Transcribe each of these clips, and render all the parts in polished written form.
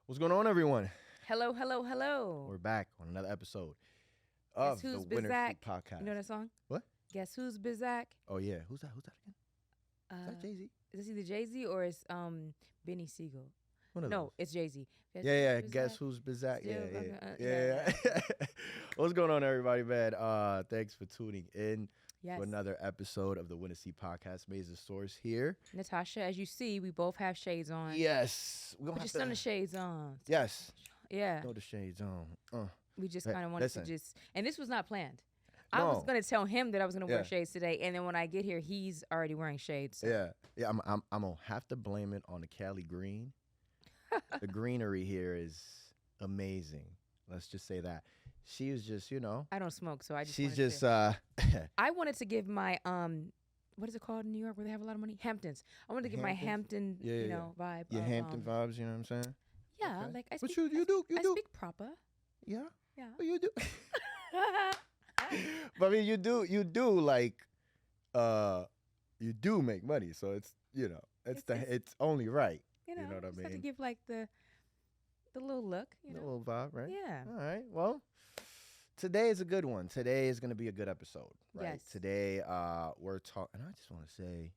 What's going on, everyone? Hello, hello, hello. We're back on another episode Guess of the who's Winners Bizak? Seat Podcast. You know that song? What? Guess who's Bizak? Oh yeah, who's that? Who's that again? Is that Jay Z? Is this either Jay Z or it's Benny Siegel? One of No, those. it's Jay Z. Yeah. Guess who's Bizak? Yeah. What's going on, everybody, man? Thanks for tuning in Yes. to another episode of the Winners Seat Podcast. Major Source here. Natasha, as you see, we both have shades on. Yes, we don't Put have your to. sun the shades on. Yes, Yeah. throw the shades on. We just Hey, kind of wanted listen. to just, and this was not planned. I was No. gonna tell him that I was gonna Yeah. wear shades today, and then when I get here, he's already wearing shades. So. Yeah. I'm gonna have to blame it on the Cali green. The greenery here is amazing. Let's just say that. She was just, I don't smoke, so I just. she's wanted just to- I wanted to give my what is it called in New York where they have a lot of money? Hamptons. I wanted to give my Hampton, Yeah. vibe. your of, Hampton vibes. You know what I'm saying? Yeah, Okay. like I But speak. you do. I speak proper. Yeah. Yeah. But you do. But I mean, you do like, you do make money, so it's it's only right. You know know what I just have to mean? give like the little look. A little vibe, right? Yeah. All right. Well, today is a good one. Today is going to be a good episode, right? Yes. Today, we're talking, and I just want to say,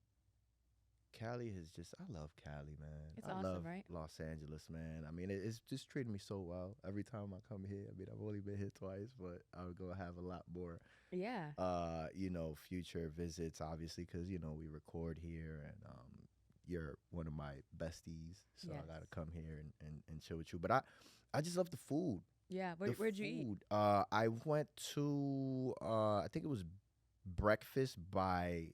Cali is just, I love Cali, man. It's I awesome, love right? Los Angeles, man. I mean, it's just treating me so well every time I come here. I mean, I've only been here twice, but I'm going to have a lot more, Yeah. future visits, obviously, because, we record here, and you're one of my besties, so Yes. I got to come here and chill with you. But I just love the food. Yeah. The Where'd you eat? food. I went to I think it was breakfast by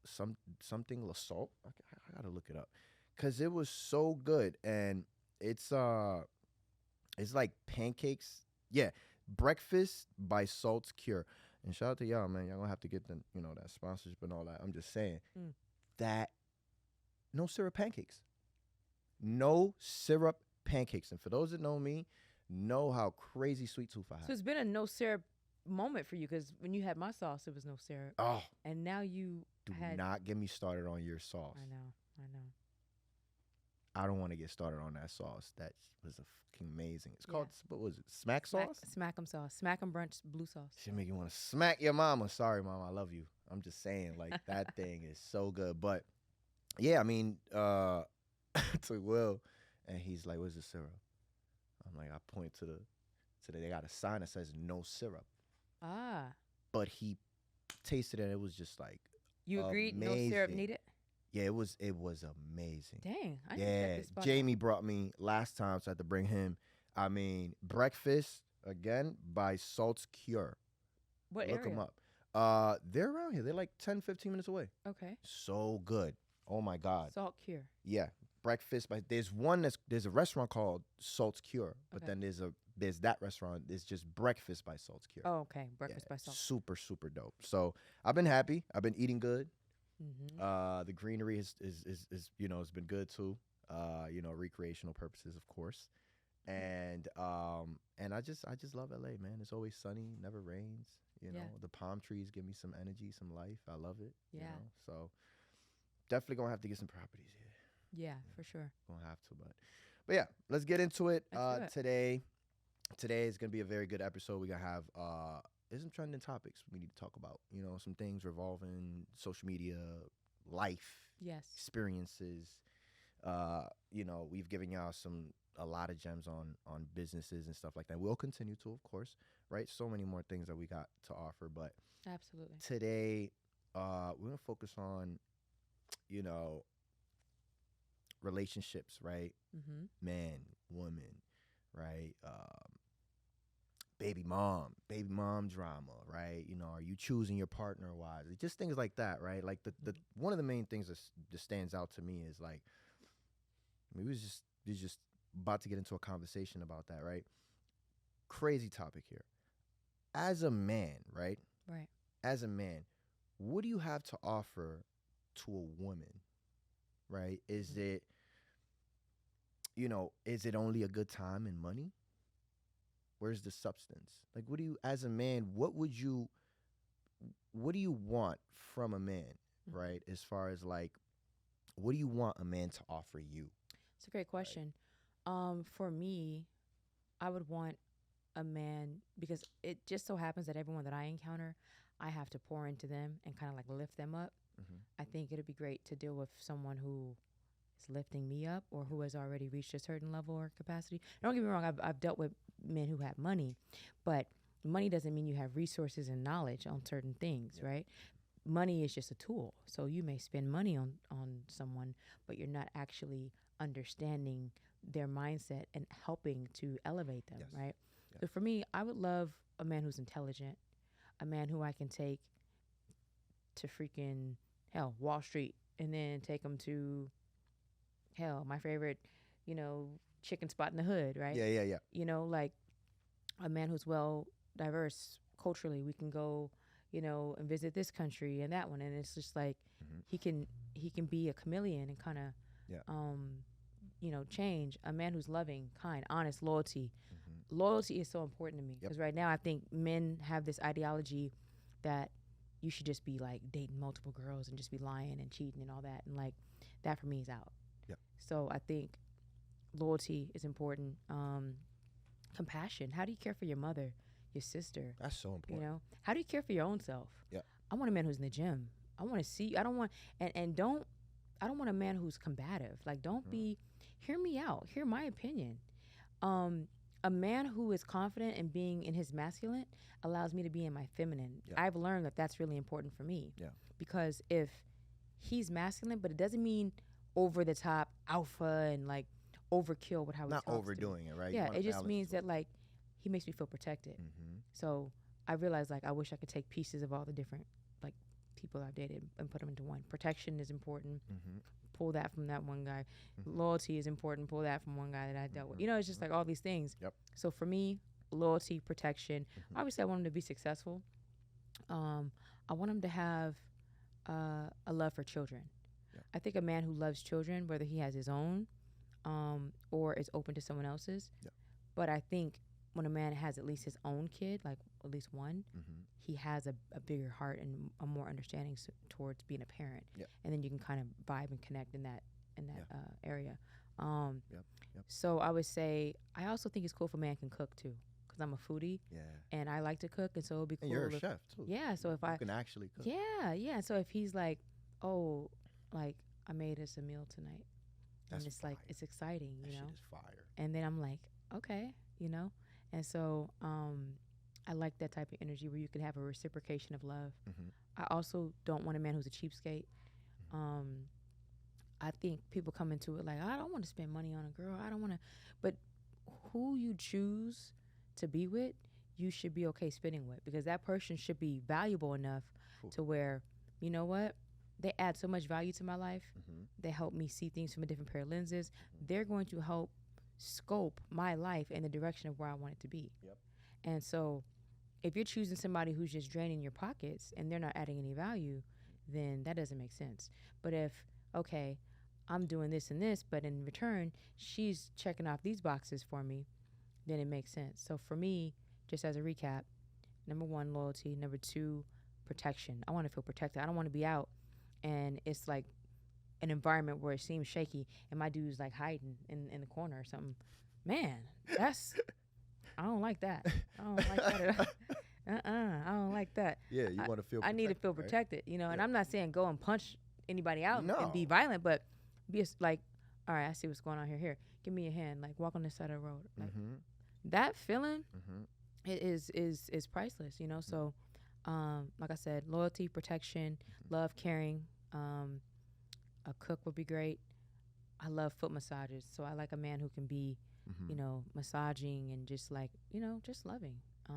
something La Salt. I gotta look it up because it was so good, and it's like pancakes. Yeah, breakfast by Salt's Cure. And shout out to y'all, man. Y'all gonna have to get the that sponsorship and all that. I'm just saying that no syrup pancakes. No syrup pancakes. And for those that know me, know how crazy sweet tooth I have. So it's been a no syrup moment for you because when you had my sauce, it was no syrup, Oh, and now you do had. not get me started on your sauce. I know. I don't want to get started on that sauce. That was fucking amazing. It's Yeah. called, what was it? Smack sauce? Smack 'em sauce. Smack 'em brunch blue sauce. Should make you want to smack your mama. Sorry, mama. I love you. I'm just saying, like, that thing is so good. But, yeah, I mean, to Will, and he's like, where's the syrup? I'm like, I point to they got a sign that says no syrup. Ah. But he tasted it, and it was just like, You agreed? No syrup amazing. needed? yeah, it was amazing. Dang. I need to Yeah, check this spot out. Jamie brought me last time, so I had to bring him. I mean, breakfast again by Salt's Cure. What Look area? them up. They're around here. They're like 10, 15 minutes away. Okay. So good. Oh my God. Salt Cure. Yeah, breakfast. But there's a restaurant called Salt's Cure, but Okay. then there's that restaurant. It's just breakfast by Salt's Cure. Oh, okay. Yeah, Breakfast by salt. super super dope. So I've been happy. I've been eating good. Mm-hmm. The greenery is has been good too. Recreational purposes, of course. And I just love LA, man. It's always sunny, never rains. Yeah. The palm trees give me some energy, some life. I love it. Yeah. So definitely gonna have to get some properties here. Yeah, for sure. Gonna have to, but yeah, let's get into it. Let's do Today is gonna be a very good episode. We're gonna have there's some trending topics we need to talk about. Some things revolving social media, life, Yes. experiences. We've given y'all a lot of gems on businesses and stuff like that. We'll continue to, of course, right? So many more things that we got to offer, but Absolutely. today we're gonna focus on relationships, right? Mm-hmm. Man, woman, right? Baby mom drama, right? Are you choosing your partner wisely? Just things like that, right? Like the one of the main things that stands out to me is like, we was just about to get into a conversation about that, right? Crazy topic here. As a man, right? Right. As a man, what do you have to offer to a woman, right? Is it only a good time and money? Where's the substance? Like, what do you, as a man, what would you what do you want from a man, Mhm. right? As far as like, what do you want a man to offer you? It's a great Right. question. For me, I would want a man because it just so happens that everyone that I encounter, I have to pour into them and kind of like lift them up. Mm-hmm. I think it'd be great to deal with someone who is lifting me up or who has already reached a certain level or capacity. Don't get me wrong, I've dealt with men who have money, but money doesn't mean you have resources and knowledge on certain things, Yep. right? Money is just a tool. So you may spend money on someone, but you're not actually understanding their mindset and helping to elevate them, Yes. right? Yes. So for me, I would love a man who's intelligent, a man who I can take to freaking hell, Wall Street, and then take him to hell, my favorite, you know, chicken spot in the hood, right? Yeah. Yeah. Yeah. Like a man who's well diverse culturally. We can go, and visit this country and that one, and it's just like Mm-hmm. he can be a chameleon and kind of, Yeah. change. A man who's loving, kind, honest, loyalty. Mm-hmm. Loyalty is so important to me Yep. because right now I think men have this ideology that you should just be like dating multiple girls and just be lying and cheating and all that, and like that for me is out. Yep. So I think loyalty is important. Compassion. How do you care for your mother, your sister? That's so important. How do you care for your own self? Yeah. I want a man who's in the gym. I want to see. I don't want and don't. I don't want a man who's combative. Like, don't Mm-hmm. be. Hear me out. Hear my opinion. Um, a man who is confident in being in his masculine allows me to be in my feminine. Yeah. I've learned that that's really important for me. Yeah. Because if he's masculine, but it doesn't mean over the top alpha and like overkill with how he Not talks to me. overdoing it, right? You Yeah, want a it just balance means to it. that like he makes me feel protected. Mm-hmm. So I realized like I wish I could take pieces of all the different like people I've dated and put them into one. Protection is important. Mm-hmm. Pull that from that one guy. Mm-hmm. Loyalty is important. Pull that from one guy that I dealt with. Mhm. It's just like all these things. Yep. So for me, loyalty, protection. Mhm. Obviously, I want him to be successful. I want him to have a love for children. Yep. I think a man who loves children, whether he has his own or is open to someone else's. Yep. But I think when a man has at least his own kid, like at least one, Mm-hmm. he has a bigger heart and a more understanding towards being a parent. Yep. And then you can kind of vibe and connect in that Yeah. area. Yep. Yep. So I would say I also think it's cool if a man can cook too, because I'm a foodie Yeah. and I like to cook, and so it'd be cool. And you're a if, chef too. Yeah. So if You I can actually cook. yeah. So if he's like, oh, like I made us a meal tonight, That's and it's fire. like it's exciting, That shit is fire. and then I'm like, okay, and so I like that type of energy where you can have a reciprocation of love. Mm-hmm. I also don't want a man who's a cheapskate. Um, I think people come into it like, I don't want to spend money on a girl. I don't want to, but who you choose to be with, you should be okay spending with, because that person should be valuable enough Cool. to where, you know what, they add so much value to my life. Mm-hmm. They help me see things from a different pair of lenses. They're going to help scope my life in the direction of where I want it to be. Yep. And so if you're choosing somebody who's just draining your pockets and they're not adding any value, then that doesn't make sense. But if, okay, I'm doing this and this, but in return, she's checking off these boxes for me, then it makes sense. So for me, just as a recap, number one, loyalty. Number two, protection. I want to feel protected. I don't want to be out and it's like an environment where it seems shaky and my dude's like hiding in the corner or something. Man, that's, I don't like that. I don't like that at all. I don't like that. Yeah, you want to feel. I need to feel right? protected, And Yeah. I'm not saying go and punch anybody out No. and be violent, but be like, all right, I see what's going on here. Here, give me your hand. Like, walk on this side of the road. Like Mm-hmm. that feeling Mm-hmm. is priceless, So, like I said, loyalty, protection, love, caring. A cook would be great. I love foot massages, so I like a man who can be, Mm-hmm. massaging and just like, just loving. A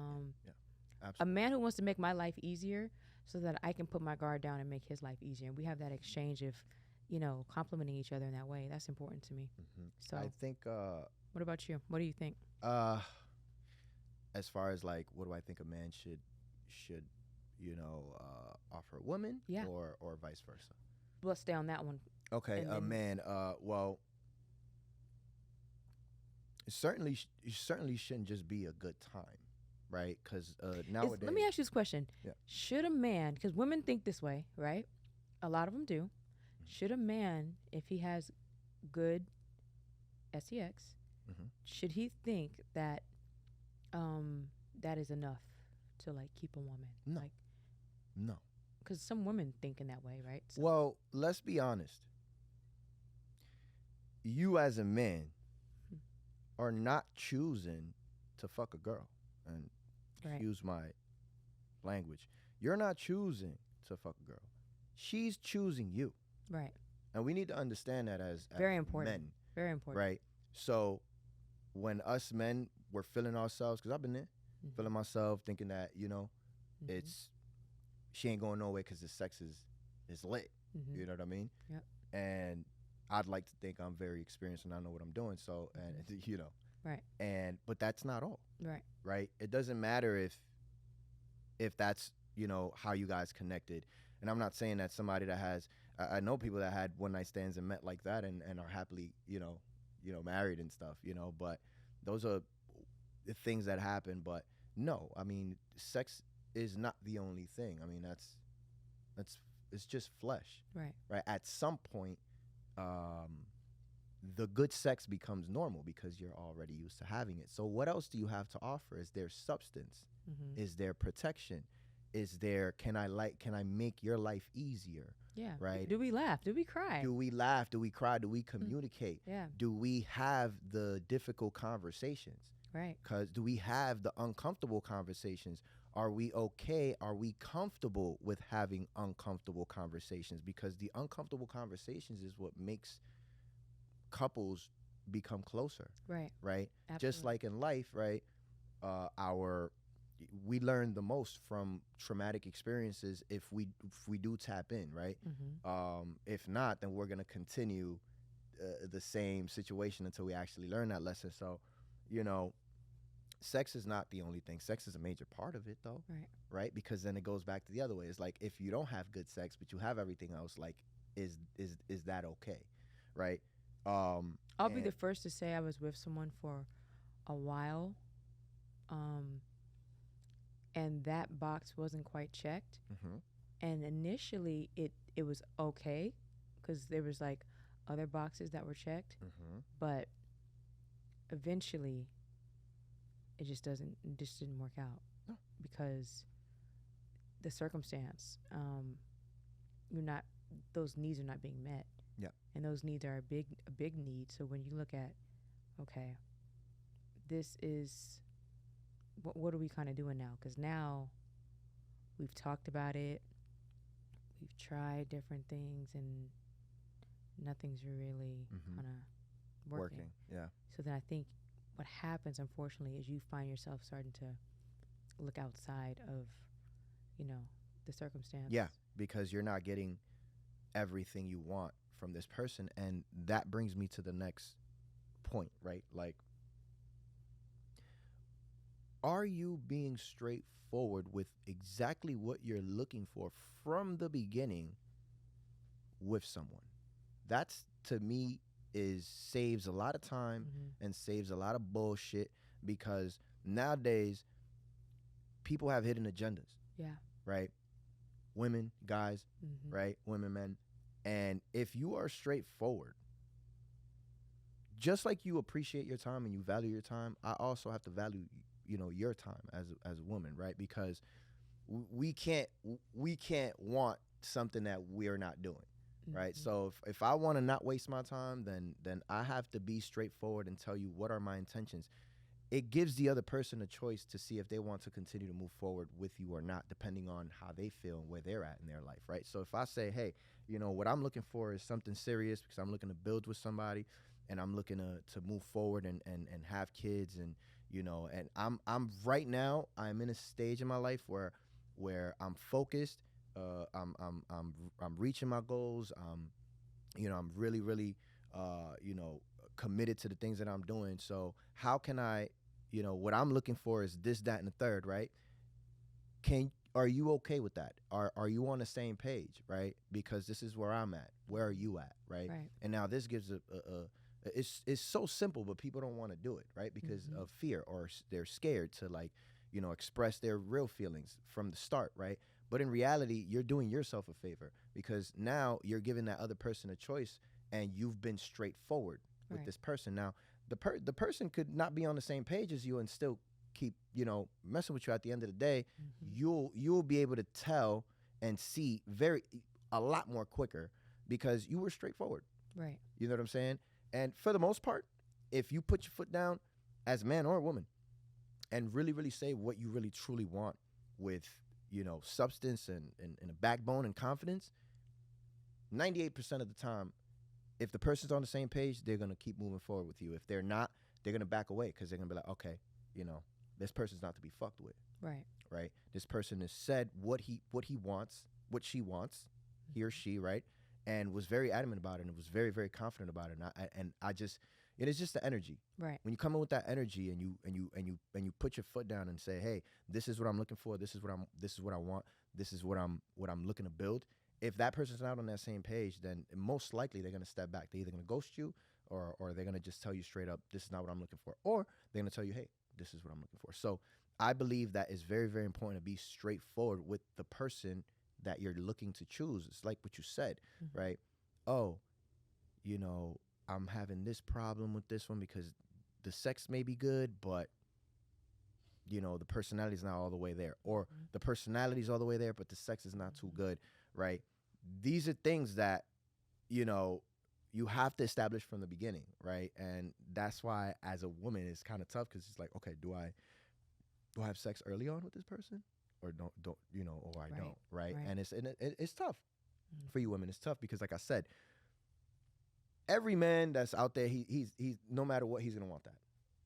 Absolutely. man who wants to make my life easier so that I can put my guard down and make his life easier. And we have that exchange of, complimenting each other in that way. That's important to me. Mm-hmm. So, I think. what about you? What do you think? As far as like, what do I think a man should, offer a woman, Yeah. or vice versa? Let's stay on that one. Okay, And a then- man. Well, it certainly shouldn't just be a good time, right? Because Let me nowadays, ask you this question: yeah. should a man, because women think this way, right? A lot of them do. Should a man, if he has good sex, Hmm. should he think that um, that is enough to like keep a woman? No, Like, no. because some women think in that way, right? So, Well, let's be honest. You as a man hmm, are not choosing to fuck a girl, and right, excuse my language. You're not choosing to fuck a girl. She's choosing you, right. and we need to understand that as Very important. men, Very important. right? So when us men were feeling ourselves, because I've been there, Mm-hmm. feeling myself, thinking that Mm-hmm. it's she ain't going nowhere because the sex is lit. Mm-hmm. You know what I mean? Yep. And I'd like to think I'm very experienced and I know what I'm doing. So and Right. and but that's not all, Right. right? It doesn't matter if that's how you guys connected. And I'm not saying that somebody that has I know people that had one night stands and met like that and are happily married and stuff, but those are the things that happen. But no, I mean, sex is not the only thing. I mean, that's it's just flesh, Right. right? At some point, um, the good sex becomes normal because you're already used to having it. So what else do you have to offer? Is there substance? Mm-hmm. Is there protection? Is there can I make your life easier? Yeah. Right? Do we laugh? Do we cry? Do we laugh? Do we cry? Do we communicate? Yeah. Do we have the difficult conversations? Right. Cuz do we have the uncomfortable conversations? Are we okay? Are we comfortable with having uncomfortable conversations? Because the uncomfortable conversations is what makes couples become closer, Right. right? Just Absolutely. like in life, right? Our we learn the most from traumatic experiences if we do tap in, right? Mm-hmm. If not, then we're gonna continue the same situation until we actually learn that lesson. So, you know, sex is not the only thing. Sex is a major part of it, though, Right. right? Because then it goes back to the other way. It's like if you don't have good sex, but you have everything else, like is that okay, right? I'll be And the first to say I was with someone for a while, um, and that box wasn't quite checked. mhm, And initially, it was okay, because there was like other boxes that were checked, mhm, but eventually, it just didn't work out no, because the circumstance, you're not those needs are not being met, yeah, and those needs are a big need. So when you look at, okay, this is what are we kind of doing now? Because now we've talked about it, we've tried different things, and nothing's really mhm, kind of working. working, yeah, So then I think what happens, unfortunately, is you find yourself starting to look outside of, you know, the circumstance. yeah, because you're not getting everything you want from this person, and that brings me to the next point, right? Like, are you being straightforward with exactly what you're looking for from the beginning with someone? That's to me is saves a lot of time Mm-hmm. and saves a lot of bullshit because nowadays people have hidden agendas, Yeah. right? Women, guys, Mm-hmm. right? Women, men. And if you are straightforward, just like you appreciate your time and you value your time, I also have to value, your time as a woman, right? Because we can't want something that we're not doing, right? Mm-hmm. So if I want to not waste my time, then I have to be straightforward and tell you what are my intentions. It gives the other person a choice to see if they want to continue to move forward with you or not, depending on how they feel and where they're at in their life, right? So if I say, hey, what I'm looking for is something serious because I'm looking to build with somebody and I'm looking to move forward and have kids and and I'm right now I'm in a stage in my life where I'm focused, I'm reaching my goals, I'm really really committed to the things that I'm doing. So how can I, what I'm looking for is this, that, and the third, right? Are you okay with that? Are you on the same page, right? Because this is where I'm at. Where are you at, right? Right. And now this gives it's so simple, but people don't want to do it, right? Because Mm-hmm. of fear or they're scared to like, express their real feelings from the start, right? But in reality, you're doing yourself a favor because now you're giving that other person a choice, and you've been straightforward with Right. this person. Now, the person could not be on the same page as you and still keep, messing with you. At the end of the day, Mm-hmm. you'll be able to tell and see a lot more quicker because you were straightforward. Right. You know what I'm saying? And for the most part, if you put your foot down as a man or a woman and really, really say what you really truly want with, substance and a backbone and confidence, 98% of the time, if the person's on the same page, they're going to keep moving forward with you. If they're not, they're going to back away because they're going to be like, okay, this person's not to be fucked with, Right. right? This person has said what he wants, what she wants, he or she, right? And was very adamant about it and was very, very confident about it. And I just, it is just the energy. Right. When you come in with that energy and you put your foot down and say, hey, this is what I'm looking for. This is what I want. This is what I'm looking to build. If that person's not on that same page, then most likely they're gonna step back. They're either gonna ghost you, or they're gonna just tell you straight up, this is not what I'm looking for, or they're gonna tell you, hey, this is what I'm looking for. So I believe that it's very, very important to be straightforward with the person that you're looking to choose. It's like what you said, Mm-hmm. right? Oh, I'm having this problem with this one because the sex may be good, but the personality's not all the way there, or Mm-hmm. the personality's all the way there, but the sex is not too good, right? These are things that you have to establish from the beginning, right? And that's why, as a woman, it's kind of tough because it's like, okay, do I have sex early on with this person, or don't or I Right. don't, right? Right. And it's tough Mm-hmm. for you women. It's tough because, like I said, every man that's out there, he's no matter what, he's gonna want that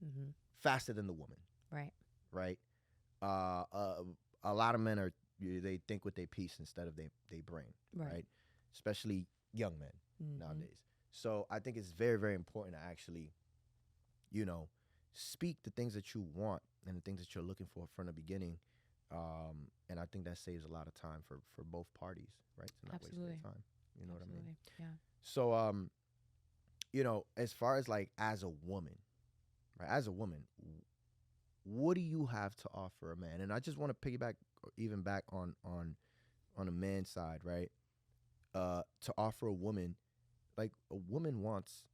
Mm-hmm. faster than the woman, Right. right? Uh, uh, a lot of men they think with their piece instead of their brain, Right. right? Especially young men Mm-hmm. nowadays. So I think it's very, very important to actually, speak the things that you want and the things that you're looking for from the beginning. And I think that saves a lot of time for both parties, right? To not waste Absolutely. their time. You know what I mean? Absolutely. Yeah. So, as far as like as a woman, right? As a woman, what do you have to offer a man? And I just want to piggyback even back on a man's side, right? To offer a woman, like a woman wants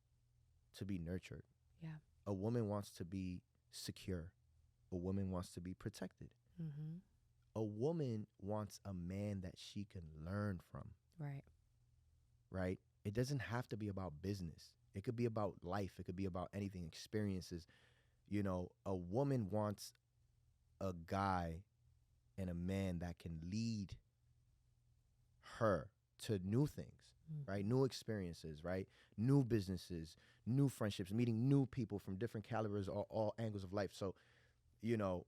to be nurtured. Yeah. A woman wants to be secure. A woman wants to be protected. Mm-hmm. A woman wants a man that she can learn from, Right. right? It doesn't have to be about business. It could be about life. It could be about anything, experiences. A woman wants a guy and a man that can lead her to new things, Mm-hmm. right? New experiences, right? New businesses, new friendships, meeting new people from different calibers or all angles of life. So, you know,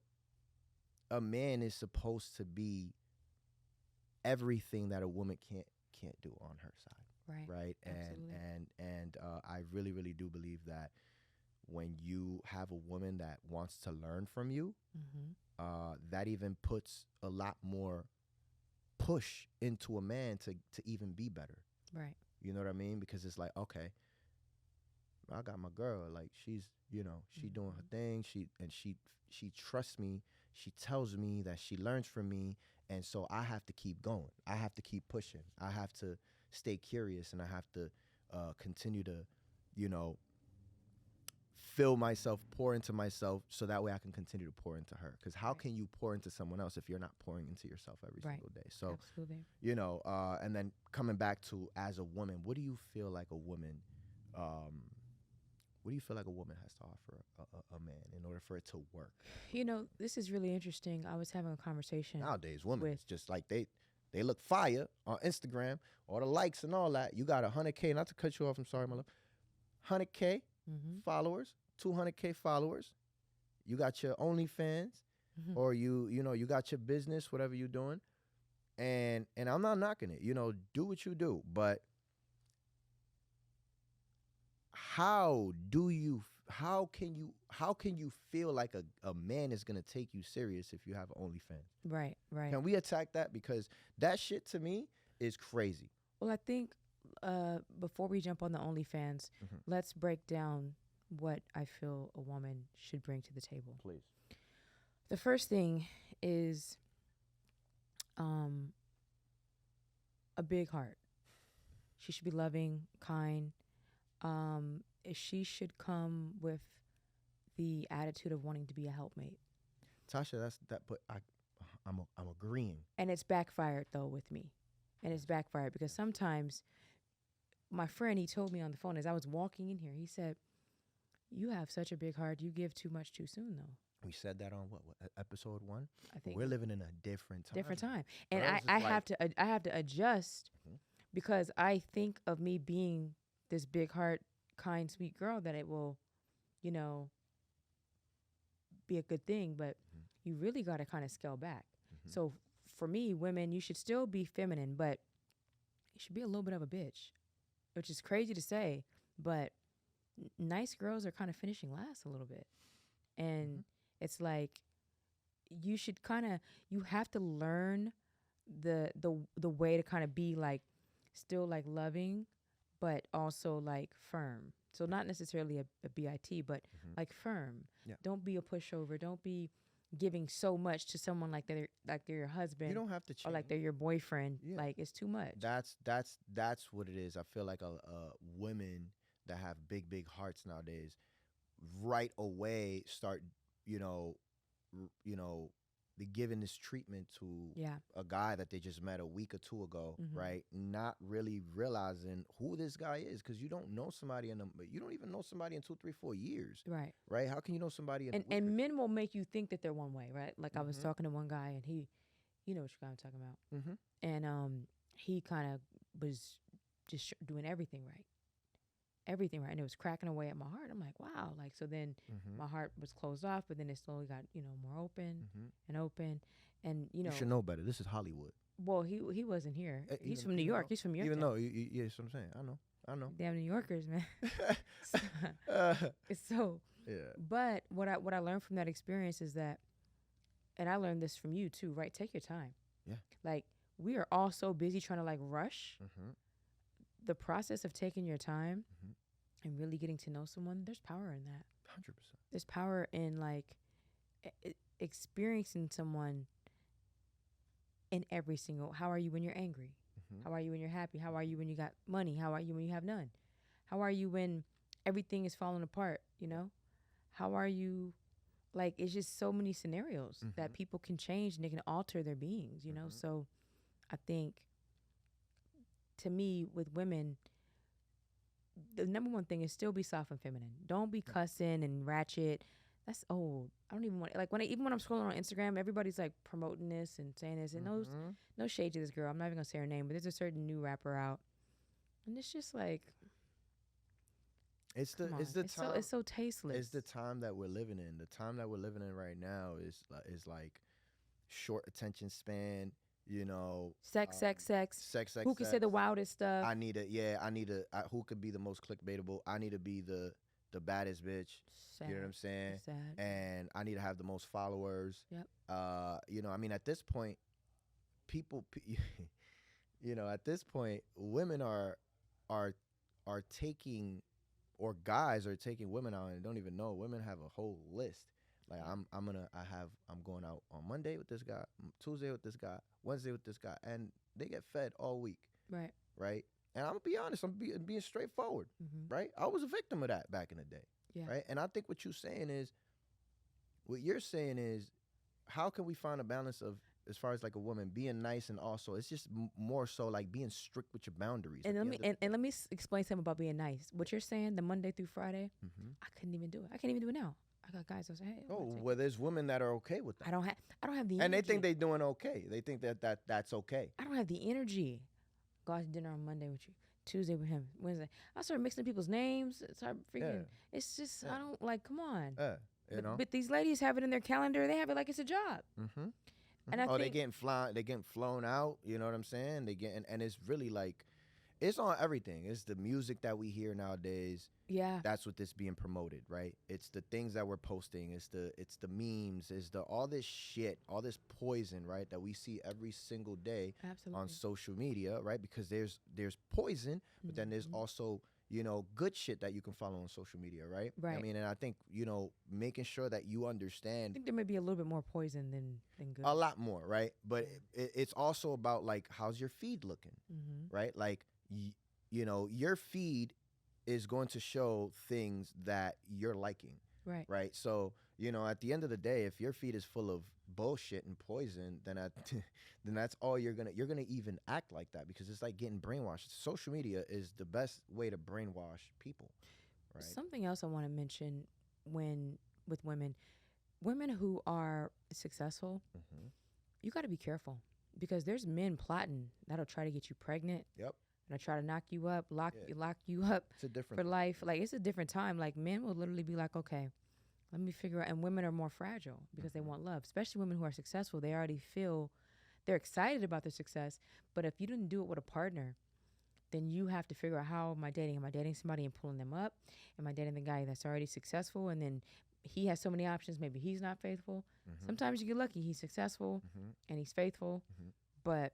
a man is supposed to be everything that a woman can't do on her side, Right. right? Absolutely. And I really, really do believe that when you have a woman that wants to learn from you, Mm-hmm. that even puts a lot more push into a man to even be better. Right. You know what I mean? Because it's like, okay, I got my girl. Like she doing her Mm-hmm. thing. She trusts me. She tells me that she learns from me, and so I have to keep going. I have to keep pushing. I have to stay curious, and I have to continue to, you know, fill myself, pour into myself, so that way I can continue to pour into her. Because how Right. can you pour into someone else if you're not pouring into yourself every Right. single day? So Absolutely. and then coming back to as a woman, what do you feel like a woman? What do you feel like a woman has to offer a man in order for it to work? This is really interesting. I was having a conversation Nowadays, women, with. it's just like they look fire on Instagram, all the likes and all that. You got 100K, not to cut you off, I'm sorry, my love. 100K Mm-hmm. followers, 200K followers. You got your OnlyFans, Mm-hmm. or you got your business, whatever you're doing. And I'm not knocking it. Do what you do, but how can you feel like a man is gonna take you serious if you have OnlyFans? Right. Right. Can we attack that? Because that shit to me is crazy. Well, I think before we jump on the OnlyFans, Mhm. let's break down what I feel a woman should bring to the table. Please. The first thing is um, a big heart. She should be loving, kind. She should come with the attitude of wanting to be a helpmate. Tasha, that's that. But I'm agreeing. And it's backfired though with me. And it's backfired because sometimes my friend, he told me on the phone as I was walking in here, he said, "You have such a big heart. You give too much too soon, though." We said that on what episode 1. I think We're living in a different time. and Girls, I it's like, I have to adjust Mhm. because I think of me being this big heart, kind, sweet girl that it will, you know, be a good thing. But Mhm. you really got to kind of scale back. Mhm. So for me, women, you should still be feminine, but you should be a little bit of a bitch, which is crazy to say, but nice girls are kind of finishing last a little bit. And Mhm. it's like you should kind of you have to learn the way to kind of be like still like loving but also like firm. So not necessarily a bit but Mhm. like firm. Yeah. Don't be a pushover. Don't be giving so much to someone like they're your You husband don't have to or like change. they're your boyfriend. Yeah. Like it's too much. That's what it is. I feel like women that have big hearts nowadays right away start, you know, you know, be giving this treatment to Yeah. a guy that they just met a week or two ago, Mhm. right? Not really realizing who this guy is because you don't know somebody you don't even know somebody in 2, 3, 4 years, Right. right? How can you know somebody in a And week or men will make you think that they're one way, right? Like I was two? talking to one guy and he you know what you're kind of talking about. Mm-hmm. And he kind of was just doing everything right. Everything right. And it was cracking away at my heart. I'm like, wow. Like so then Mm-hmm. my heart was closed off, but then it slowly got, more open Mm-hmm. and open. And You should know better. This is Hollywood. well, he wasn't here. He's from New Even York. though, He's from your even town. though, yeah, that's what I'm saying. I know. Damn New Yorkers, man. uh, So yeah. but what I learned from that experience is that and I learned this from you too, right? Take your time. Yeah. Like we are all so busy trying to like rush Mm-hmm. the process of taking your time Mm-hmm. and really getting to know someone. There's power in that. 100%. There's power in like experiencing someone in every single. How are you when you're angry? Mm-hmm. How are you when you're happy? How are you when you got money? How are you when you have none? How are you when everything is falling apart? How are you? Like it's just so many scenarios that Mhm. people can change and they can alter their beings. Mhm. So I think to me with women, the number one thing is still be soft and feminine. Don't be Yeah. cussing and ratchet. That's old. I don't even want like even when I'm scrolling on Instagram, everybody's like promoting this and saying this. And Mhm. no shade to this girl. I'm not even gonna say her name, but there's a certain new rapper out, and it's just like, come on, It's the time it's so tasteless. it's the time that we're living in. The time that we're living in right now is like short attention span. Sex, sex, sex. Sex, Who can say the wildest stuff? I need a who could be the most clickbaitable. I need to be the baddest bitch. Sad. You know what I'm saying? It's sad. And I need to have the most followers. Yep. I mean, at this point, people, at this point, women are are taking, or guys are taking women out and don't even know. Women have a whole list. Like I'm going out on Monday with this guy, Tuesday with this guy, Wednesday with this guy, and they get fed all week, Right. right? And I'm gonna be honest, being straightforward, Mm-hmm. right? I was a victim of that back in the day, Yeah. right? And I think what you're saying is, how can we find a balance of, as far as like a woman being nice and also it's just more so like being strict with your boundaries. And let me explain something about being nice. What you're saying, the Monday through Friday, Mm-hmm. I couldn't even do it. I can't even do it now. I got guys that say, "Hey, Well, there's women that are okay with that, I don't have the and energy. they think they're doing okay. They think that's okay. I don't have the energy. Go out to dinner on Monday with you. Tuesday with him. Wednesday. I start mixing people's names. Start freaking. Yeah. It's just Yeah. I don't like. Come on. You know. But these ladies have it in their calendar. They have it like it's a job. Mm-hmm. And I they think getting flown out. You know what I'm saying? And it's really like, it's on everything. It's the music that we hear nowadays. yeah. That's what this being promoted, right? It's the things that we're posting. It's the memes. It's the all this shit, all this poison, right? That we see every single day Absolutely. on social media, right? Because there's poison, but then there's Mhm. also good shit that you can follow on social media, right? I Right. mean, and I think, making sure that you I understand think there may be a little bit more poison than good. a lot more, right? But Yeah. it's also about like how's your feed looking, Mm-hmm. right? Like your feed is going to show things that you're liking, Right. right? So at the end of the day, if your feed is full of bullshit and poison, then then that's all you're gonna even act like that, because it's like getting brainwashed. Social media is the best way to brainwash people, right? Something else I want to mention when with women who are successful, Hmm. you got to be careful because there's men plotting that'll try to get you pregnant, Yep. and try to knock you up, Yeah, lock you up it's a different for time. life. Like it's a different time. Like men will literally be like, okay, let me figure out. And women are more fragile because they Hmm. want love, especially women who are successful. They already feel they're excited about their success, but if you didn't do it with a partner, then you have to figure out how am I dating? Am I dating somebody and pulling them up? Am I dating the guy that's already successful and then he has so many options? Maybe he's not faithful. Hmm. Sometimes you get lucky. He's successful Hmm. and he's faithful, Hmm. but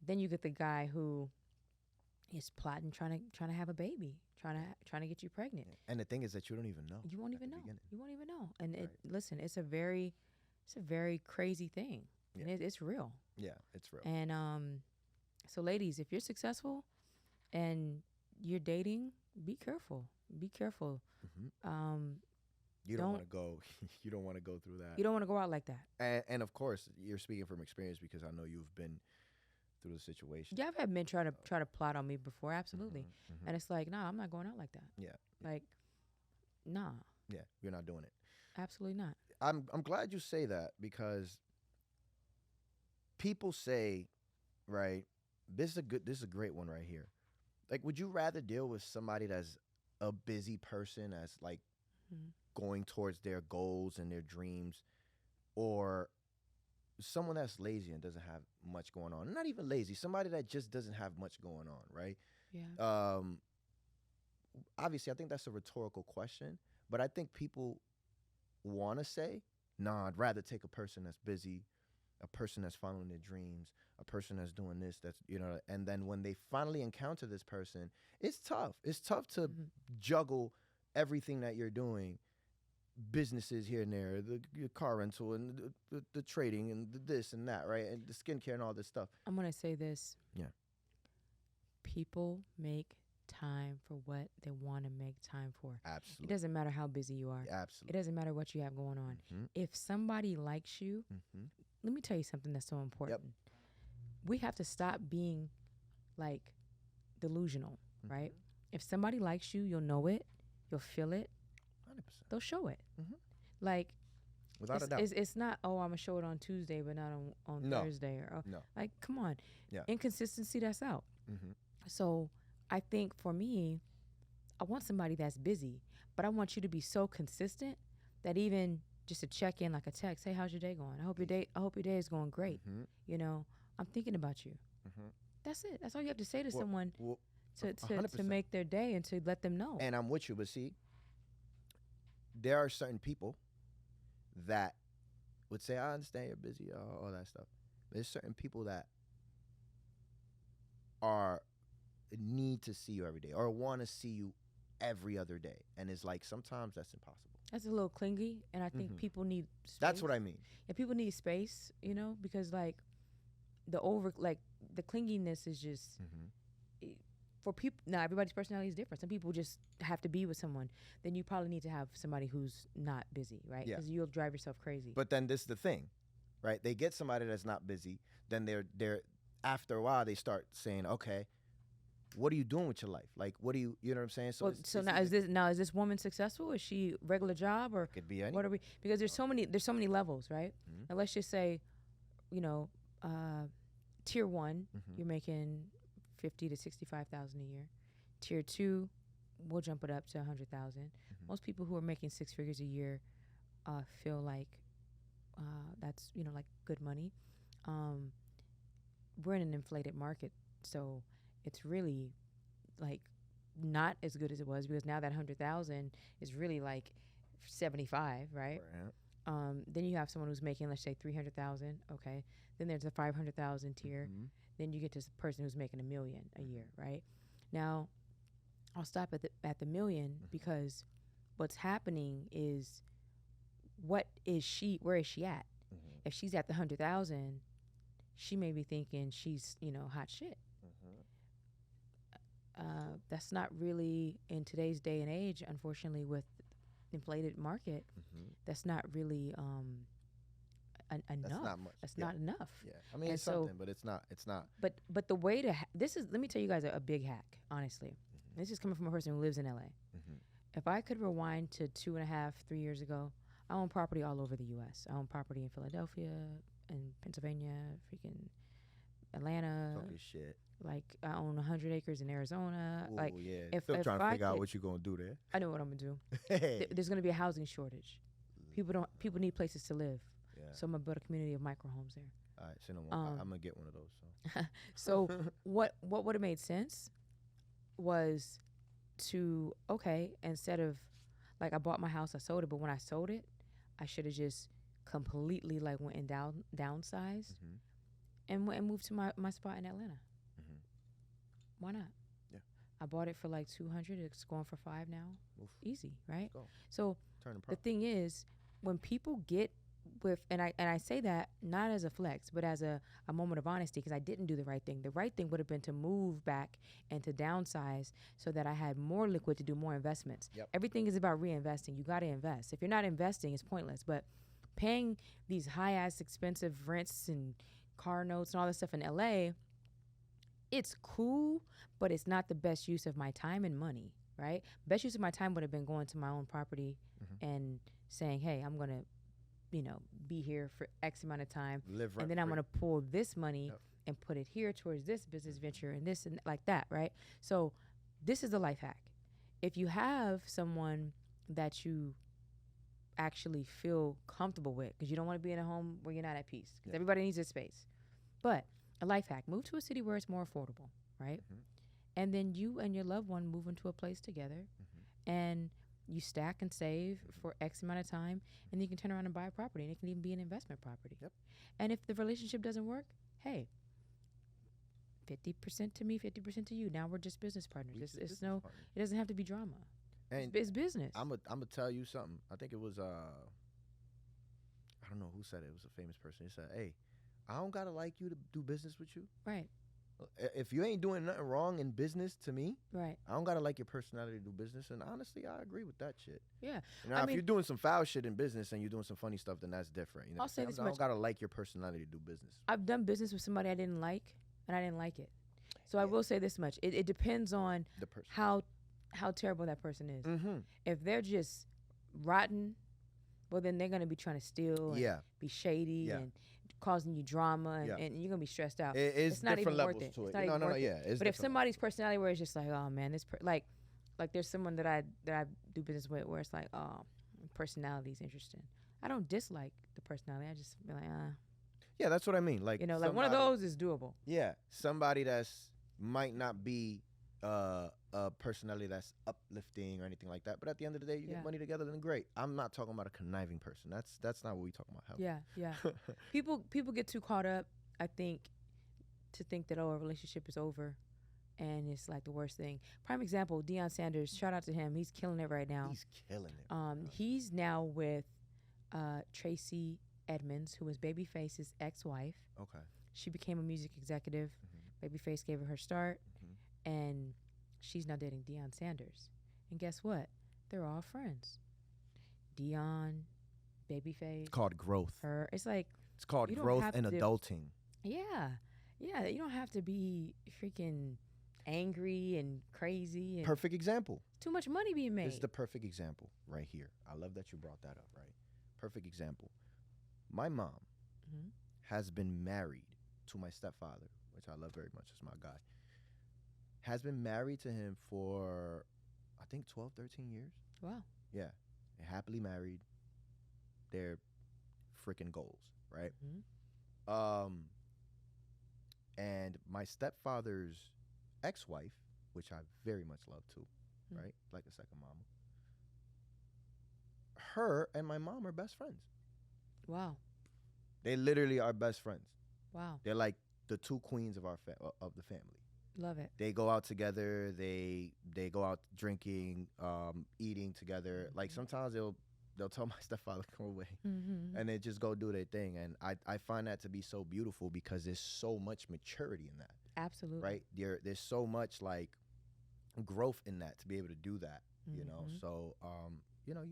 then you get the guy who is plotting, trying to have a baby, trying to get you pregnant. And the thing is that you don't even know You won't at even the know. beginning. You won't even know. And Right. listen, it's a very crazy thing, and Yeah. it's real. Yeah, it's real. And so ladies, if you're successful and you're dating, be careful. Be careful. Hmm. Um, You don't don't want to go. You don't want to go through that. you don't want to go out like that. And of course, you're speaking from experience, because I know you've been through the situation. Yeah, I've had men try to plot on me before, absolutely. Hmm. Hmm. And it's like, nah, I'm not going out like that. Yeah. Like, nah, Yeah, you're not doing it. absolutely not. I'm glad you say that, because people say, right, this is a great one right here. Like, would you rather deal with somebody that's a busy person, as like Mhm. going towards their goals and their dreams, or someone that's lazy and doesn't have much going on? Not even lazy, somebody that just doesn't have much going on, right? Yeah. Um, Obviously, I think that's a rhetorical question, but I think people want to say, "Nah, I'd rather take a person that's busy, a person that's following their dreams, a person that's doing this, that's, and then when they finally encounter this person, it's tough. It's tough to Mhm. juggle everything that you're doing, businesses here and there, your car rental and the trading and this and that, right? And the skincare and all this stuff. I'm gonna say this. Yeah. People make time for what they want to make time for. It Absolutely. doesn't matter how busy you are. It Absolutely. doesn't matter what you have going on. Mm-hmm. If somebody likes you, Mm-hmm. let me tell you something that's so important. We have to stop being like delusional, right? If somebody likes you, you'll know it, you'll feel it, 100%. they'll show it. Mhm. Like Without a doubt. it's not, oh, I'm gonna show it on Tuesday but not on No. Thursday, or No. like, come on. Yeah. Inconsistency, that's out. Mm-hmm. So I think for me, I want somebody that's busy, but I want you to be so consistent that even just to check in, like a text, hey, how's your day going? I hope your day is going great. Mm-hmm. You know, I'm thinking about you. Mm-hmm. That's it. That's all you have to say to Well, someone well, to 100%. make their day and to let them know. And I'm with you, but see, there are certain people that would say, I understand you're busy, all that stuff. There's certain people that are need to see you every day or want to see you every other day. And it's like sometimes that's impossible. That's a little clingy, and I think Mhm. people need space. That's what I mean. Yeah, people need space, because like the clinginess is just Mm-hmm. for people. Now everybody's personality is different. Some people just have to be with someone. Then you probably need to have somebody who's not busy, right? Yeah. Because you'll drive yourself crazy. But then this is the thing, right? They get somebody that's not busy. Then they're after a while they start saying, okay, what are you doing with your life? Like, what do you know what I'm saying? So now is this woman successful? Is she regular job or could be any. what are we? Because there's so many levels, right? Mhm. Now let's just say, tier 1, Mhm. you're making 50 to 65,000 a year. Tier 2, we'll jump it up to 100,000. Mhm. Most people who are making 6 figures a year feel like that's like good money. We're in an inflated market, so it's really like not as good as it was, because now that 100,000 is really like 75, right? Right. Then you have someone who's making, let's say, 300,000. Okay, then there's a 500,000 tier. Mhm. Then you get to this person who's making $1 million a year, right? Now, I'll stop at the million because what's happening is where is she at? Mm-hmm. If she's at the 100,000, she may be thinking she's, hot shit. Mm-hmm. That's not really in today's day and age, unfortunately, with inflated market. Mm-hmm. That's not really That's enough. not much. That's Yeah. not enough. Yeah. I mean, And it's so, something, but it's not. It's not. but the way to this is, let me tell you guys a big hack. Honestly, Mm-hmm. this is coming from a person who lives in LA. Mm-hmm. If I could rewind to 2.5, 3 years ago, I own property all over the U.S. I own property in Philadelphia, in Pennsylvania, freaking Atlanta. Talking shit. Like I own 100 acres in Arizona. Oh Like yeah. if Still if trying to I figure out could, what you gonna do there. I know what I'm gonna do. Hey. There's gonna be a housing shortage. People need places to live. Yeah. So I'm gonna build a community of micro homes there. All right. So no, Um, I'm gonna get one of those. So what would have made sense was to, okay, instead of, like, I bought my house, I sold it, but when I sold it, I should have just completely like went and downsized Mm-hmm. and went and moved to my spot in Atlanta. Mm-hmm. Why not? Yeah. I bought it for like 200. It's going for 5 now. Oof. Easy, right? Go. So Turn the the profit. thing is, when people get with, and I say that not as a flex, but as a moment of honesty, because I didn't do the right thing. The right thing would have been to move back and to downsize so that I had more liquid to do more investments. Yep. Everything is about reinvesting. You got to invest. If you're not investing, it's pointless. But paying these high ass expensive rents and car notes and all this stuff in LA, it's cool, but it's not the best use of my time and money, right? Best use of my time would have been going to my own property Mhm. and saying, hey, I'm going to, be here for X amount of time. Live And then I'm rent-free. going to pull this money Yep. and put it here towards this business venture and this and like that, right? So this is the life hack. If you have someone that you actually feel comfortable with, because you don't want to be in a home where you're not at peace, because Yeah. everybody needs a space. But a life hack, move to a city where it's more affordable, right? Mhm. And then you and your loved one move into a place together, Mhm. and you stack and save for X amount of time, and you can turn around and buy a property, and it can even be an investment property. Yep. And if the relationship doesn't work, hey, 50% to me, 50% to you. Now we're just business partners. We It's just business no, partners. it doesn't have to be drama. And It's business. I'm gonna tell you something. I think it was I don't know who said it. It was a famous person. He said, "Hey, I don't gotta like you to do business with you. Right, If you ain't doing nothing wrong in business to me, right. I don't gotta like your personality to do business." And honestly, I agree with that shit. Yeah. Now, if mean- you're doing some foul shit in business and you're doing some funny stuff, then that's different. You know, I'll say I this don't much. gotta like your personality to do business. I've done business with somebody I didn't like, and I didn't like it. So I Yeah. will say this much. It depends on The person. how terrible that person is. Mm-hmm. If they're just rotten, well, then they're going to be trying to steal and Yeah, be shady Yeah. and causing you drama, and, Yeah. and you're going to be stressed out. it's not different even worth levels it. to It's it. not No, even no, worth it. yeah. It's But if different somebody's personality where it's just like, oh man, like there's someone that I do business with where it's like, oh, personality is interesting. I don't dislike the personality. I just be like, yeah, that's what I mean. Like, like one of somebody- those is doable. Yeah, somebody that's might not be a personality that's uplifting or anything like that. But at the end of the day, you Yeah. get money together, then great. I'm not talking about a conniving person. That's not what we talking about. Hell. Yeah, yeah. People get too caught up, I think, to think that, oh, a relationship is over and it's like the worst thing. Prime example, Deion Sanders, shout out to him. He's killing it right now. He's killing it. right now. He's now with Tracy Edmonds, who was Babyface's ex-wife. Okay. She became a music executive. Mhm. Babyface gave her start, Mhm. and she's now dating Deion Sanders. And guess what? They're all friends. Deion, Babyface, Called growth. her. It's like, It's called You don't growth have and to- adulting. yeah. You don't have to be freaking angry and crazy and Perfect example. too much money being made. This is the perfect example right here. I love that you brought that up, right? Perfect example. My mom Mhm. has been married to my stepfather, which I love very much. It's my guy. Has been married to him for, I think, 12, 13 years. Wow. Yeah. They're happily married. They're freaking goals, right? Mhm. And my stepfather's ex-wife, which I very much love too, Mm. right? Like a second mama. Her and my mom are best friends. Wow. They literally are best friends. Wow. They're like the two queens of our of the family. Love it. They go out together. They go out drinking, eating together. Like Mhm. sometimes they'll tell my stepfather come away, Mhm. and they just go do their thing. And I find that to be so beautiful because there's so much maturity in that, Absolutely. right? There's so much like growth in that to be able to do that, you know. Mhm. So you know,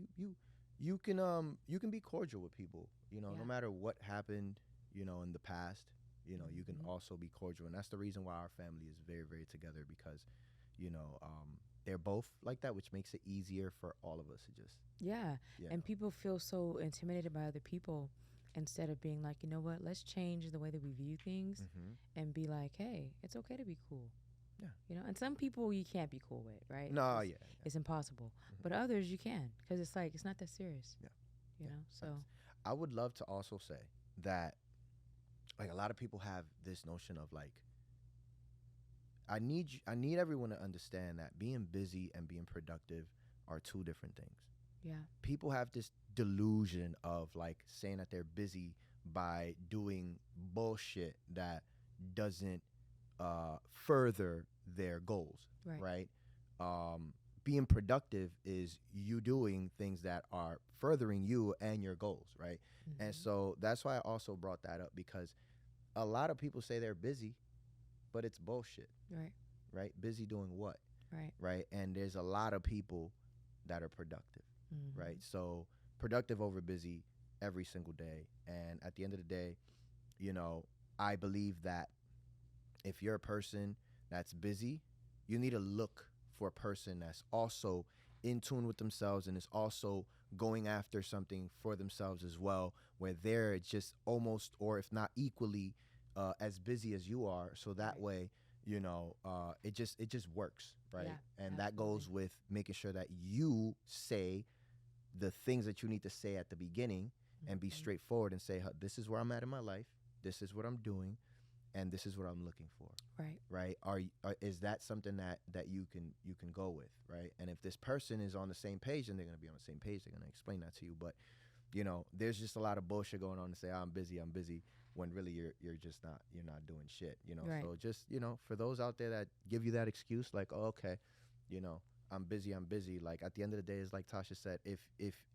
you can be cordial with people, you know, no Yeah. matter what happened, you know, in the past. You know, you can Mhm. also be cordial, and that's the reason why our family is very, very together because, you know, they're both like that, which makes it easier for all of us to just, Yeah. you And know. people feel so intimidated by other people instead of being like, you know what, let's change the way that we view things Mm-hmm. and be like, hey, it's okay to be cool. Yeah. You know, and some people you can't be cool with, right? No, It's, yeah, yeah. it's impossible. Hmm. But others you can because it's like, it's not that serious, Yeah, you yeah. know? So, Facts. I would love to also say that, like, a lot of people have this notion of like, I need everyone to understand that being busy and being productive are two different things. yeah. People have this delusion of like saying that they're busy by doing bullshit that doesn't further their goals, Right. right? Um, Being productive is you doing things that are furthering you and your goals, right? And Mhm. so that's why I also brought that up because a lot of people say they're busy, but it's bullshit, Right. right? Busy doing what, Right. right? And there's a lot of people that are productive, right? Mhm. So productive over busy every single day. And at the end of the day, you know, I believe that if you're a person that's busy, you need to look for a person that's also in tune with themselves and is also going after something for themselves as well, where they're just almost, or if not equally, as busy as you are. So that Right. way, you know, it just works, right? Yeah. And that Absolutely. goes with making sure that you say the things that you need to say at the beginning and be Mhm. straightforward and say, this is where I'm at in my life. This is what I'm doing and this is what I'm looking for, Right. right? Is that something that you can go with, right? And if this person is on the same page, then they're gonna be on the same page. They're gonna explain that to you. But you know, there's just a lot of bullshit going on to say, oh, I'm busy, when really you're just not, you're not doing shit, you know. Right. So just, you know, for those out there that give you that excuse, like, oh, okay, you know, I'm busy. Like at the end of the day, is like Tasha said, if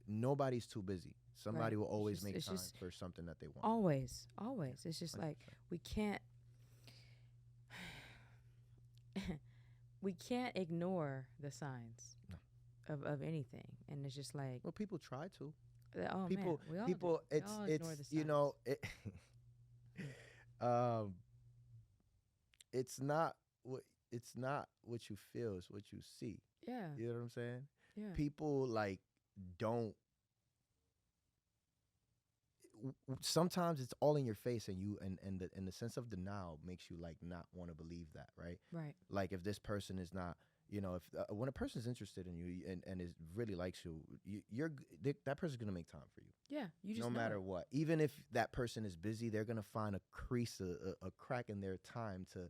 nobody's too busy, somebody Right. will It's always just make it's time just for something that they want. always, Yeah, always. It's just like 100%. we can't we can't ignore the signs No. of anything. And it's just like, Well, people try to. oh man, People, we all do. people, We all ignore it's the you signs. know, um, it's not what it's not what you feel, it's what you see. Yeah. You know what I'm saying? Yeah. People like don't. Sometimes it's all in your face, and the sense of denial makes you like not want to believe that, right? Right. Like if this person is not, you know, if when a person is interested in you and is really likes you, that person's gonna make time for you Yeah. You no just know matter it. what. Even if that person is busy, they're gonna find a crease, a crack in their time to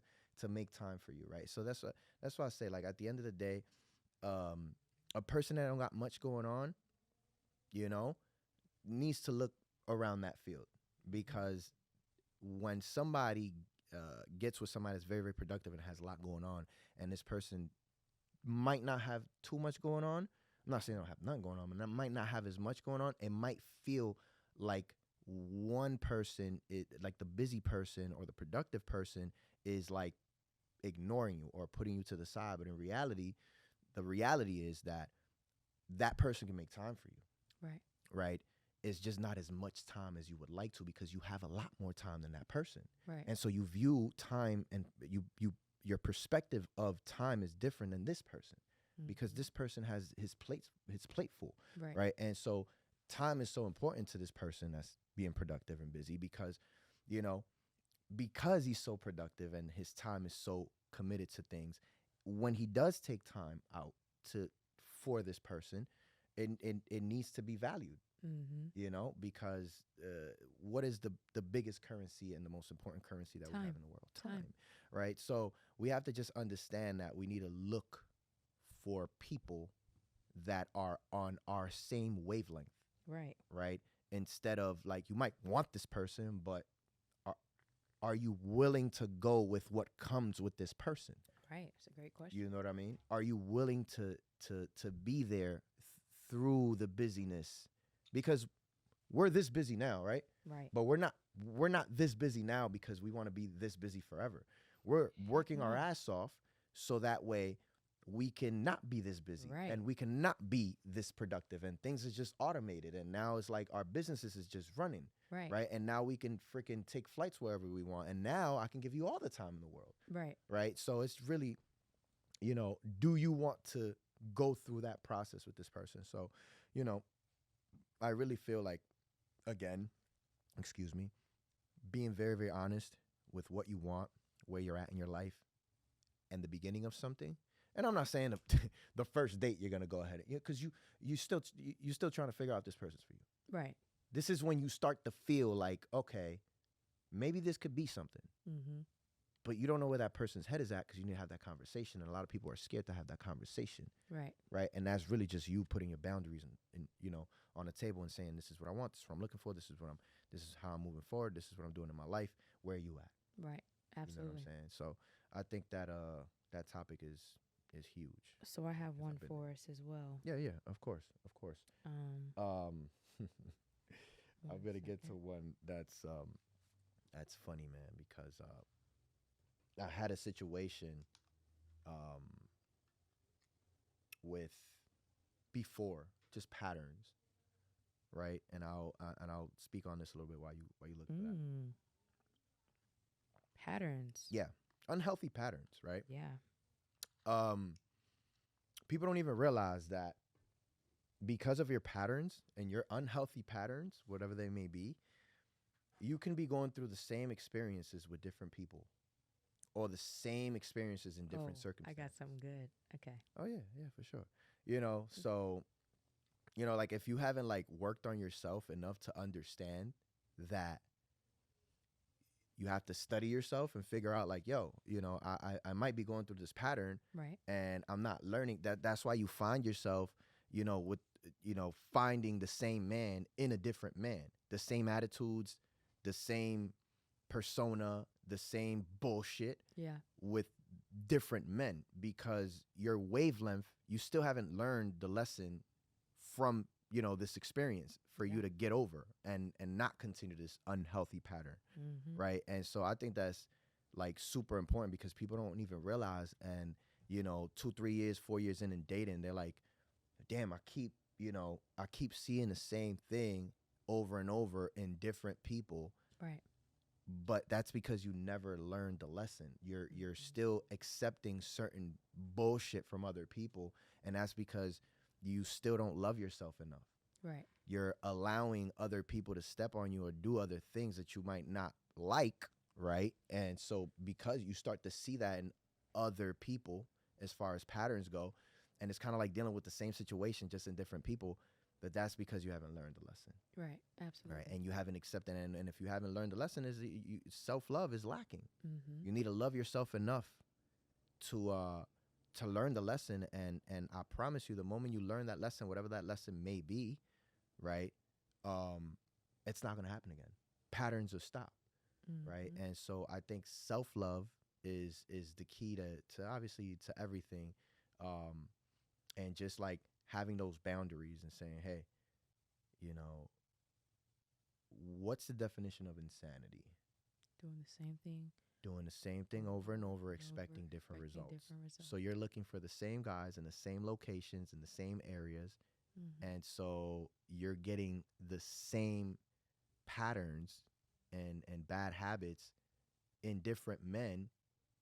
make time for you, right? So that's why I say, like, at the end of the day, um, a person that don't got much going on, you know, needs to look around that field because when somebody gets with somebody that's very, very productive and has a lot going on, and this person might not have too much going on. I'm not saying they don't have nothing going on, but that might not have as much going on. It might feel like one person, like the busy person or the productive person, is like ignoring you or putting you to the side. But in reality, the reality is that that person can make time for you, Right. right? It's just not as much time as you would like to because you have a lot more time than that person. Right. And so you view time and your perspective of time is different than this person because Mhm. this person has his plate full, Right. right? And so time is so important to this person that's being productive and busy because, you know, because he's so productive and his time is so committed to things, when he does take time out to for this person, it needs to be valued, Mhm. you know, because what is the biggest currency and the most important currency that we have Time. in the world? Time. Time, right? So we have to just understand that we need to look for people that are on our same wavelength, Right. right? Instead of like, you might want this person, but are, are you willing to go with what comes with this person? Right. It's a great question. You know what I mean? Are you willing to be there through the busyness? Because we're this busy now, right? Right. But we're not this busy now because we want to be this busy forever. We're working our No. ass off so that way we can not be this busy Right. and we can not be this productive, and things is just automated, and now it's like our businesses is just running, Right. right? And now we can freaking take flights wherever we want, and now I can give you all the time in the world, Right. right? So it's really, do you want to go through that process with this person? So, you know, I really feel like, again, excuse me, being very, very honest with what you want, where you're at in your life, and the beginning of something. And I'm not saying the first date you're gonna go ahead because you still trying to figure out if this person's for you. Right. This is when you start to feel like, okay, maybe this could be something, Mm-hmm. but you don't know where that person's head is at because you need to have that conversation, and a lot of people are scared to have that conversation, Right. right? And that's really just you putting your boundaries and on the table and saying, this is what I want, this is what I'm looking for, this is how I'm moving forward, this is what I'm doing in my life. Where are you at? Right. Absolutely. You know what I'm saying? So I think that that topic is huge. So I have one been for us as well. Yeah, of course. Um. I'm gonna get to second. one that's funny, man, because I had a situation with before, just patterns, right? And I'll speak on this a little bit while you look for that. Patterns. Yeah, unhealthy patterns, right? Yeah. People don't even realize that because of your patterns and your unhealthy patterns, whatever they may be, you can be going through the same experiences with different people or the same experiences in different I circumstances. got something good. Okay. Oh yeah, for sure. So, like if you haven't like worked on yourself enough to understand that you have to study yourself and figure out like, yo, I might be going through this pattern Right. and I'm not learning that. That's why you find yourself, with, finding the same man in a different man, the same attitudes, the same persona, the same bullshit Yeah. with different men, because your wavelength, you still haven't learned the lesson from, this experience for you Yeah. to get over and not continue this unhealthy pattern. Mm-hmm. Right. And so I think that's like super important because people don't even realize. And, 2-3 years, 4 years in dating, they're like, damn, I keep seeing the same thing over and over in different people. Right. But that's because you never learned the lesson. You're still accepting certain bullshit from other people. And that's because you still don't love yourself enough. Right. You're allowing other people to step on you or do other things that you might not like, right? And so because you start to see that in other people as far as patterns go, and it's kind of like dealing with the same situation just in different people, but that's because you haven't learned the lesson. Right. Absolutely. Right. And you haven't accepted it. And if you haven't learned the lesson, self-love is lacking. Mm-hmm. You need to love yourself enough to learn the lesson. And I promise you, the moment you learn that lesson, whatever that lesson may be, right, it's not going to happen again. Patterns will stop, right? Mm-hmm. And so I think self-love is the key to obviously to everything, and just like having those boundaries and saying, hey, what's the definition of insanity? Doing the same thing. Doing the same thing over and over, expecting different results. So you're looking for the same guys in the same locations, in the same areas. Mm-hmm. And so you're getting the same patterns and bad habits in different men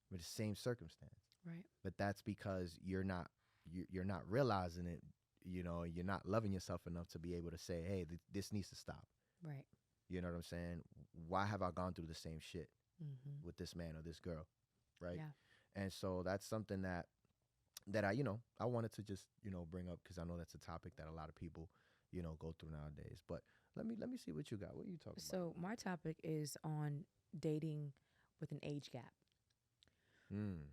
with the same circumstance. Right. But that's because you're not realizing it. You're not loving yourself enough to be able to say, hey, this needs to stop. Right. You know what I'm saying? Why have I gone through the same shit Mm-hmm. with this man or this girl? Right. Yeah. And so that's something that I wanted to just, bring up because I know that's a topic that a lot of people, go through nowadays. But let me see what you got. What are you talking about? So my topic is on dating with an age gap.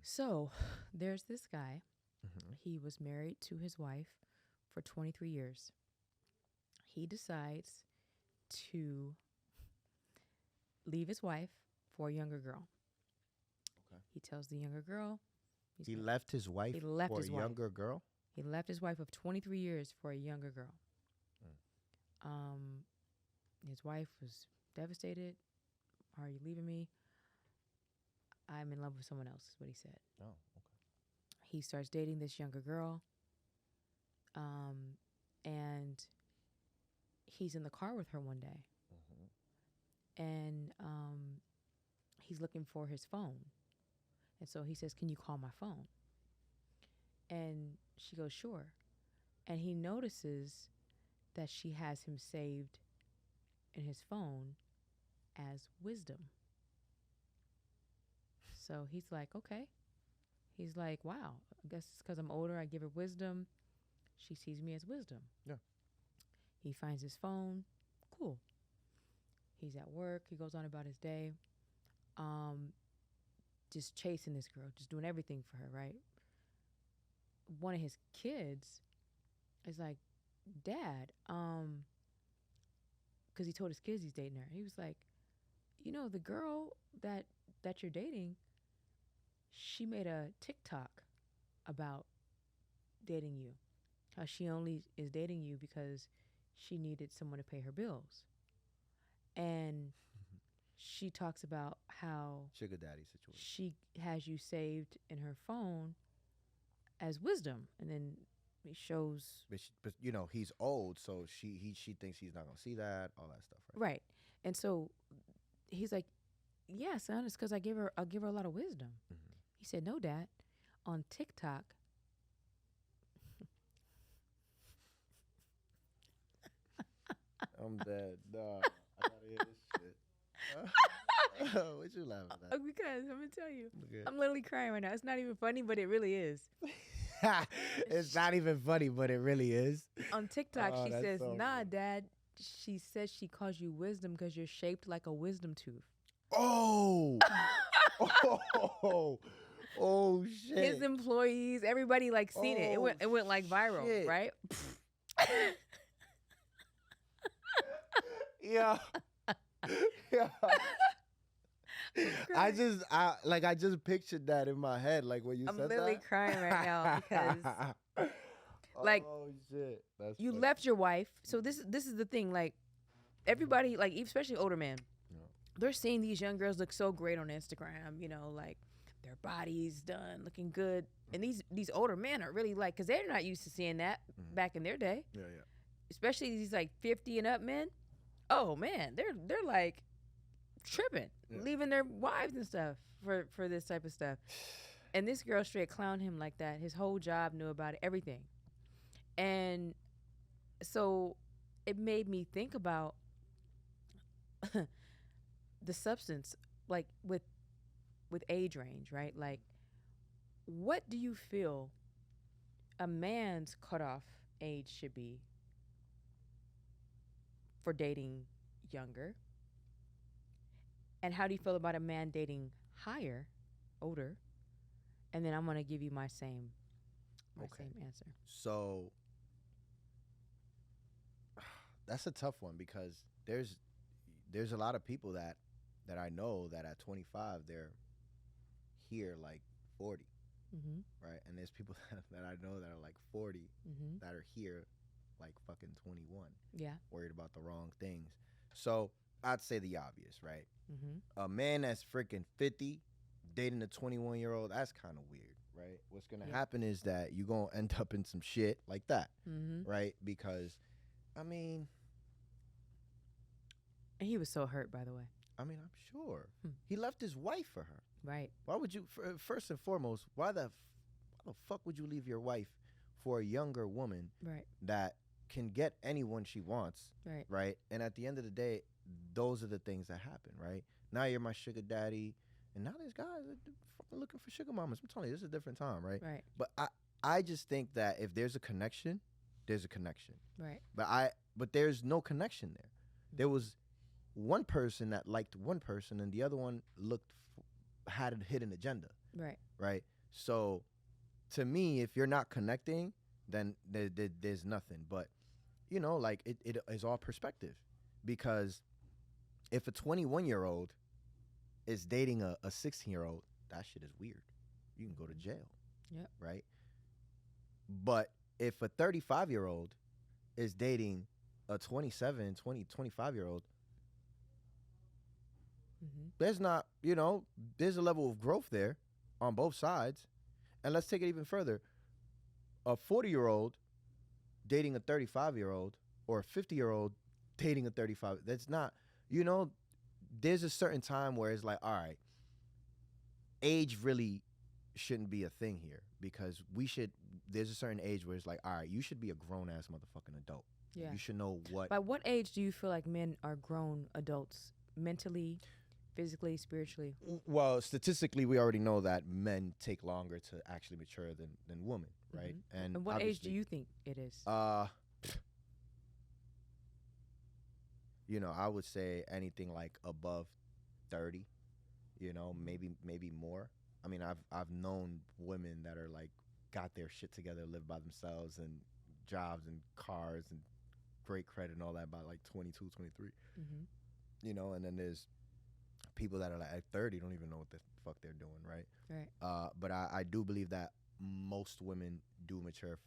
So there's this guy. Mm-hmm. He was married to his wife for 23 years. He decides to leave his wife for a younger girl. Okay. He tells the younger girl He left his wife he left for his a wife. younger girl? He left his wife of 23 years for a younger girl. Um, his wife was devastated. Why are you leaving me? I'm in love with someone else, is what he said. Oh, okay. He starts dating this younger girl. And he's in the car with her one day. And he's looking for his phone. And so he says, "Can you call my phone?" And she goes, "Sure." And he notices that she has him saved in his phone as Wisdom. So he's like, okay. He's like, wow, I guess it's because I'm older. I give her Wisdom. She sees me as Wisdom. Yeah. He finds his phone. Cool. He's at work. He goes on about his day. Just chasing this girl, just doing everything for her, right? One of his kids is like, "Dad," because he told his kids he's dating her. He was like, the girl that you're dating, she made a TikTok about dating you. How she only is dating you because she needed someone to pay her bills. And she talks about how Sugar daddy situation. she has you saved in her phone as Wisdom. And then it shows. But he's old, so she thinks he's not gonna see that, all that stuff, right? Right. And so he's like, "Yeah, son, it's because I'll give her a lot of wisdom." He said, "No, Dad. On TikTok." I'm dead. Nah, I gotta hear this shit. What you laughing at? Because I'm gonna tell you, Okay. I'm literally crying right now. It's not even funny, but it really is. It's not even funny, but it really is. On TikTok, Oh, she that's says, so "Nah, funny. Dad." She says she calls you Wisdom because you're shaped like a wisdom tooth. Oh. Oh shit. His employees, everybody like seen it. Oh, It went like viral, shit. right? Yeah. Yeah. I just pictured that in my head, like when you I'm said literally that. crying right now because like, oh shit, that's you funny. left your wife. So this is the thing. Like everybody, like especially older men, Yeah. they're seeing these young girls look so great on Instagram. Like their bodies done, looking good, and these older men are really like, because they're not used to seeing that back in their day. Yeah. Especially these like 50 and up men. Oh man, they're like tripping, leaving their wives and stuff for this type of stuff. And this girl straight clowned him like that. His whole job knew about it, everything. And so it made me think about the substance, like with age range, right? Like, what do you feel a man's cutoff age should be for dating younger? And how do you feel about a man dating higher, older? And then I'm gonna give you my same answer. So that's a tough one because there's a lot of people that I know that at 25 they're here like 40, right? And there's people that I know that are like 40 that are here like fucking 21. Yeah. Worried about the wrong things. So I'd say the obvious, right? A man that's freaking 50 dating a 21-year-old, that's kind of weird, right? What's going to happen is that you're going to end up in some shit like that, right? Because, I mean... And he was so hurt, by the way. I mean, I'm sure. He left his wife for her. Right. Why would you, first and foremost, why the fuck would you leave your wife for a younger woman that can get anyone she wants, right? And at the end of the day, those are the things that happen, right? Now you're my sugar daddy, and now there's guys that are looking for sugar mamas. I'm telling you, this is a different time, right? Right. But I just think that if there's a connection, there's a connection. Right. But there's no connection there. There was one person that liked one person, and the other one had a hidden agenda. Right. Right. So, to me, if you're not connecting, then there's nothing. But like it is all perspective, because if a 21-year-old is dating a 16-year-old, that shit is weird. You can go to jail, Yep. right? But if a 35-year-old is dating a 27, 20, 25-year-old, Mm-hmm. there's not, there's a level of growth there on both sides. And let's take it even further. A 40-year-old dating a 35-year-old or a 50-year-old dating a 35, that's not, you know, there's a certain time where it's like, all right, age really shouldn't be a thing here because there's a certain age where it's like, all right, you should be a grown ass motherfucking adult. Yeah. You should know what. By what age do you feel like men are grown adults mentally, physically, spiritually? Well, statistically, we already know that men take longer to actually mature than women, right? Mm-hmm. And what age do you think it is? I would say anything like above 30, maybe more. I mean, I've known women that are like got their shit together, live by themselves, and jobs and cars and great credit and all that by like 22, 23. Mm-hmm. And then there's people that are like at 30 don't even know what the fuck they're doing, right? Right. But I do believe that most women do mature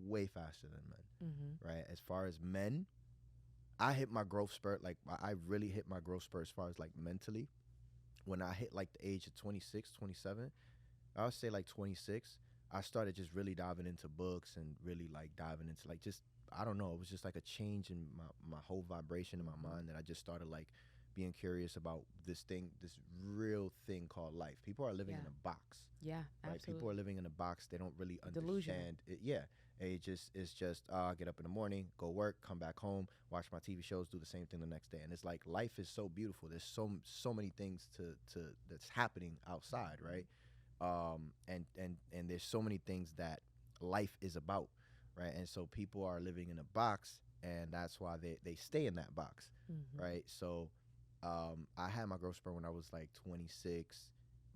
way faster than men, Mm-hmm. right? As far as men, I hit my growth spurt, like I really hit my growth spurt as far as like mentally. When I hit like the age of 26, 27, I would say like 26, I started just really diving into books and really like diving into like just, I don't know, it was just like a change in my whole vibration in my mind that I just started like being curious about this real thing called life. People are living in a box. Yeah, right? absolutely. People are living in a box. They don't really Delusional. understand it. Yeah. It's just get up in the morning, go work, come back home, watch my TV shows, do the same thing the next day. And it's like life is so beautiful. There's so many things to that's happening outside, right? And there's so many things that life is about, right? And so people are living in a box, and that's why they stay in that box, Mm-hmm. right? So I had my growth spurt when I was like 26.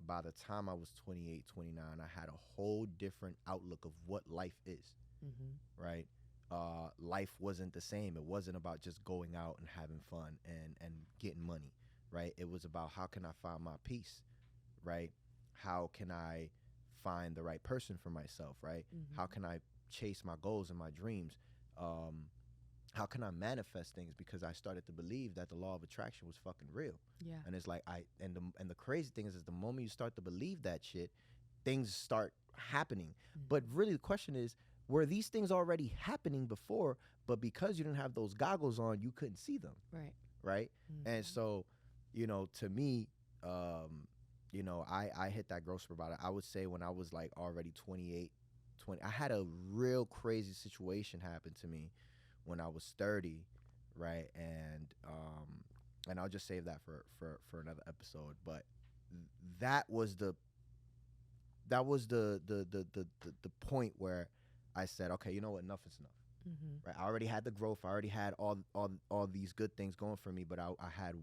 By the time I was 28, 29, I had a whole different outlook of what life is, Mm-hmm. right? Life wasn't the same. It wasn't about just going out and having fun and getting money, right? It was about how can I find my peace, right? How can I find the right person for myself, right? Mm-hmm. How can I chase my goals and my dreams? How can I manifest things? Because I started to believe that the law of attraction was fucking real. Yeah. And it's like the crazy thing is the moment you start to believe that shit, things start happening. Mm-hmm. But really the question is, were these things already happening before, but because you didn't have those goggles on, you couldn't see them. Right. Right? Mm-hmm. And so, to me, I hit that growth spurt about it. I would say when I was like already 28, 20, I had a real crazy situation happen to me when I was 30, right? And I'll just save that for another episode. But that was the point where I said, okay, you know what, enough is enough. Mm-hmm. Right? I already had the growth. I already had all these good things going for me, but I had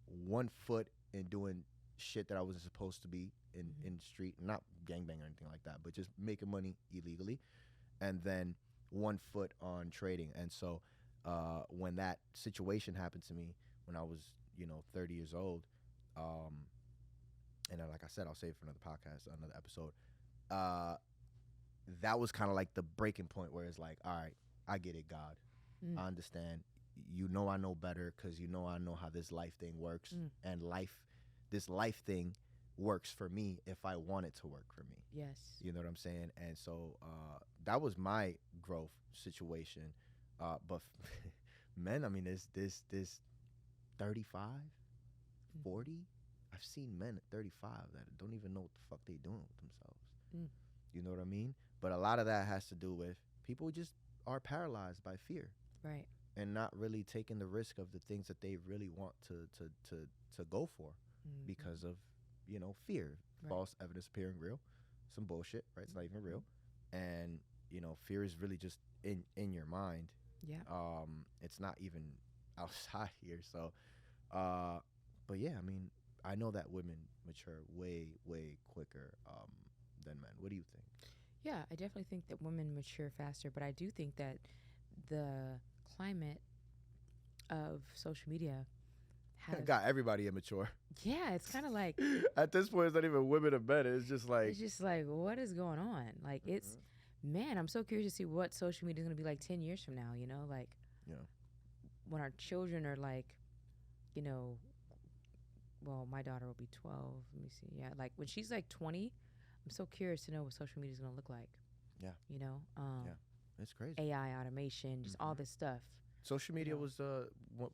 one foot in doing shit that I wasn't supposed to be in the street, not gangbang or anything like that, but just making money illegally, and then one foot on trading. And so when that situation happened to me when I was 30 years old, and then, like I said, I'll save it for another podcast, another episode. That was kind of like the breaking point where it's like, all right, I get it, God. I understand. I know better because I know how this life thing works. And this life thing works for me if I want it to work for me. Yes. You know what I'm saying? And so that was my growth situation. But men, I mean, this 35, 40. I've seen men at 35 that don't even know what the fuck they doing with themselves. You know what I mean? But a lot of that has to do with people just are paralyzed by fear. Right. And not really taking the risk of the things that they really want to go for because of, fear. Right. False evidence appearing real. Some bullshit, right? It's not even real. And, fear is really just in your mind. Yeah. It's not even outside here. So, but yeah, I mean, I know that women mature way, way quicker than men. What do you think? Yeah, I definitely think that women mature faster, but I do think that the climate of social media have. Got everybody immature. Yeah, it's kind of like At this point, it's not even women or men. It's just like, it's just like what is going on? Like it's man, I'm so curious to see what social media is going to be like 10 years from now, you know, like yeah, when our children are like, you know, well, my daughter will be 12. Let me see. Yeah, like when she's like 20, I'm so curious to know what social media is going to look like. yeah, You know, yeah. It's crazy. AI automation, just all Mhm. this stuff. Social You media know, was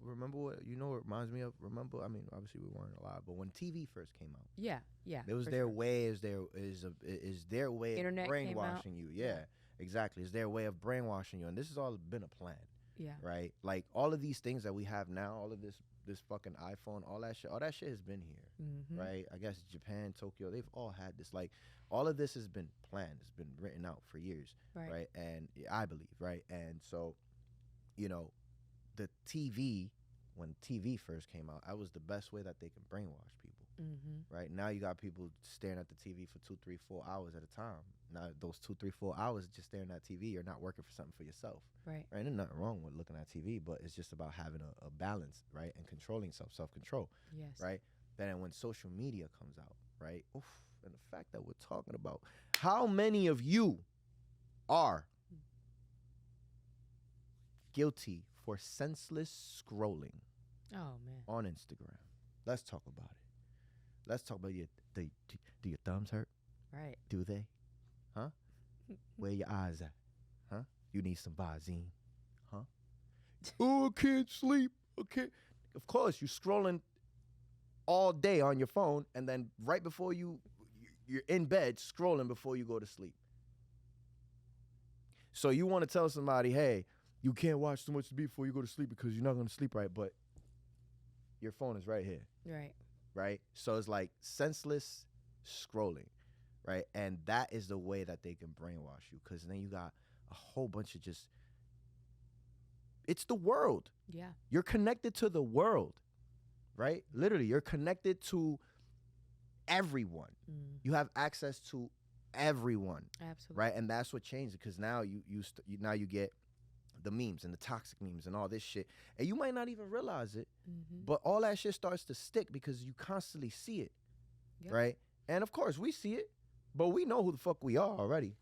remember what you know what it reminds me of? Remember, I mean, obviously we weren't alive, but when TV first came out, yeah, yeah. it was for their sure. way is their way of Internet came out. brainwashing you. Yeah, exactly. It's their way of brainwashing you, and this has all been a plan, Yeah. right? Like all of these things that we have now, all of this fucking iPhone, all that shit has been here, Mm-hmm. right? I guess Japan, Tokyo, they've all had this. Like all of this has been planned. It's been written out for years, Right. right? And I believe, right? And so, you know, the TV when TV first came out, that was the best way that they can brainwash people. Mm-hmm. Right now, you got people staring at the TV for 2, 3, 4 hours at a time. Now, those 2, 3, 4 hours just staring at TV, you're not working for something for yourself. Right. Right? There's nothing wrong with looking at TV, but it's just about having a balance, right, and controlling self control, Yes. right. Then when social media comes out, right, oof, and the fact that we're talking about how many of you are guilty for senseless scrolling Oh man. on Instagram. Let's talk about it. Let's talk about do your thumbs hurt? Right. Do they? Huh? Where your eyes at? Huh? You need some Visine? Huh? Oh, I can't sleep. Okay. Of course, you're scrolling all day on your phone, and then right before you're in bed scrolling before you go to sleep. So you want to tell somebody, hey, you can't watch so much TV before you go to sleep because you're not going to sleep right, but your phone is right here, Right. right? So it's like senseless scrolling, right? And that is the way that they can brainwash you, because then you got a whole bunch of just, it's the world. Yeah. You're connected to the world, right? Literally, you're connected to everyone. Mm. You have access to everyone, Absolutely. right? And that's what changed, because now now you get the memes and the toxic memes and all this shit, and you might not even realize it, Mm-hmm. but all that shit starts to stick because you constantly see it, Yep. right? And of course we see it, but we know who the fuck we are already.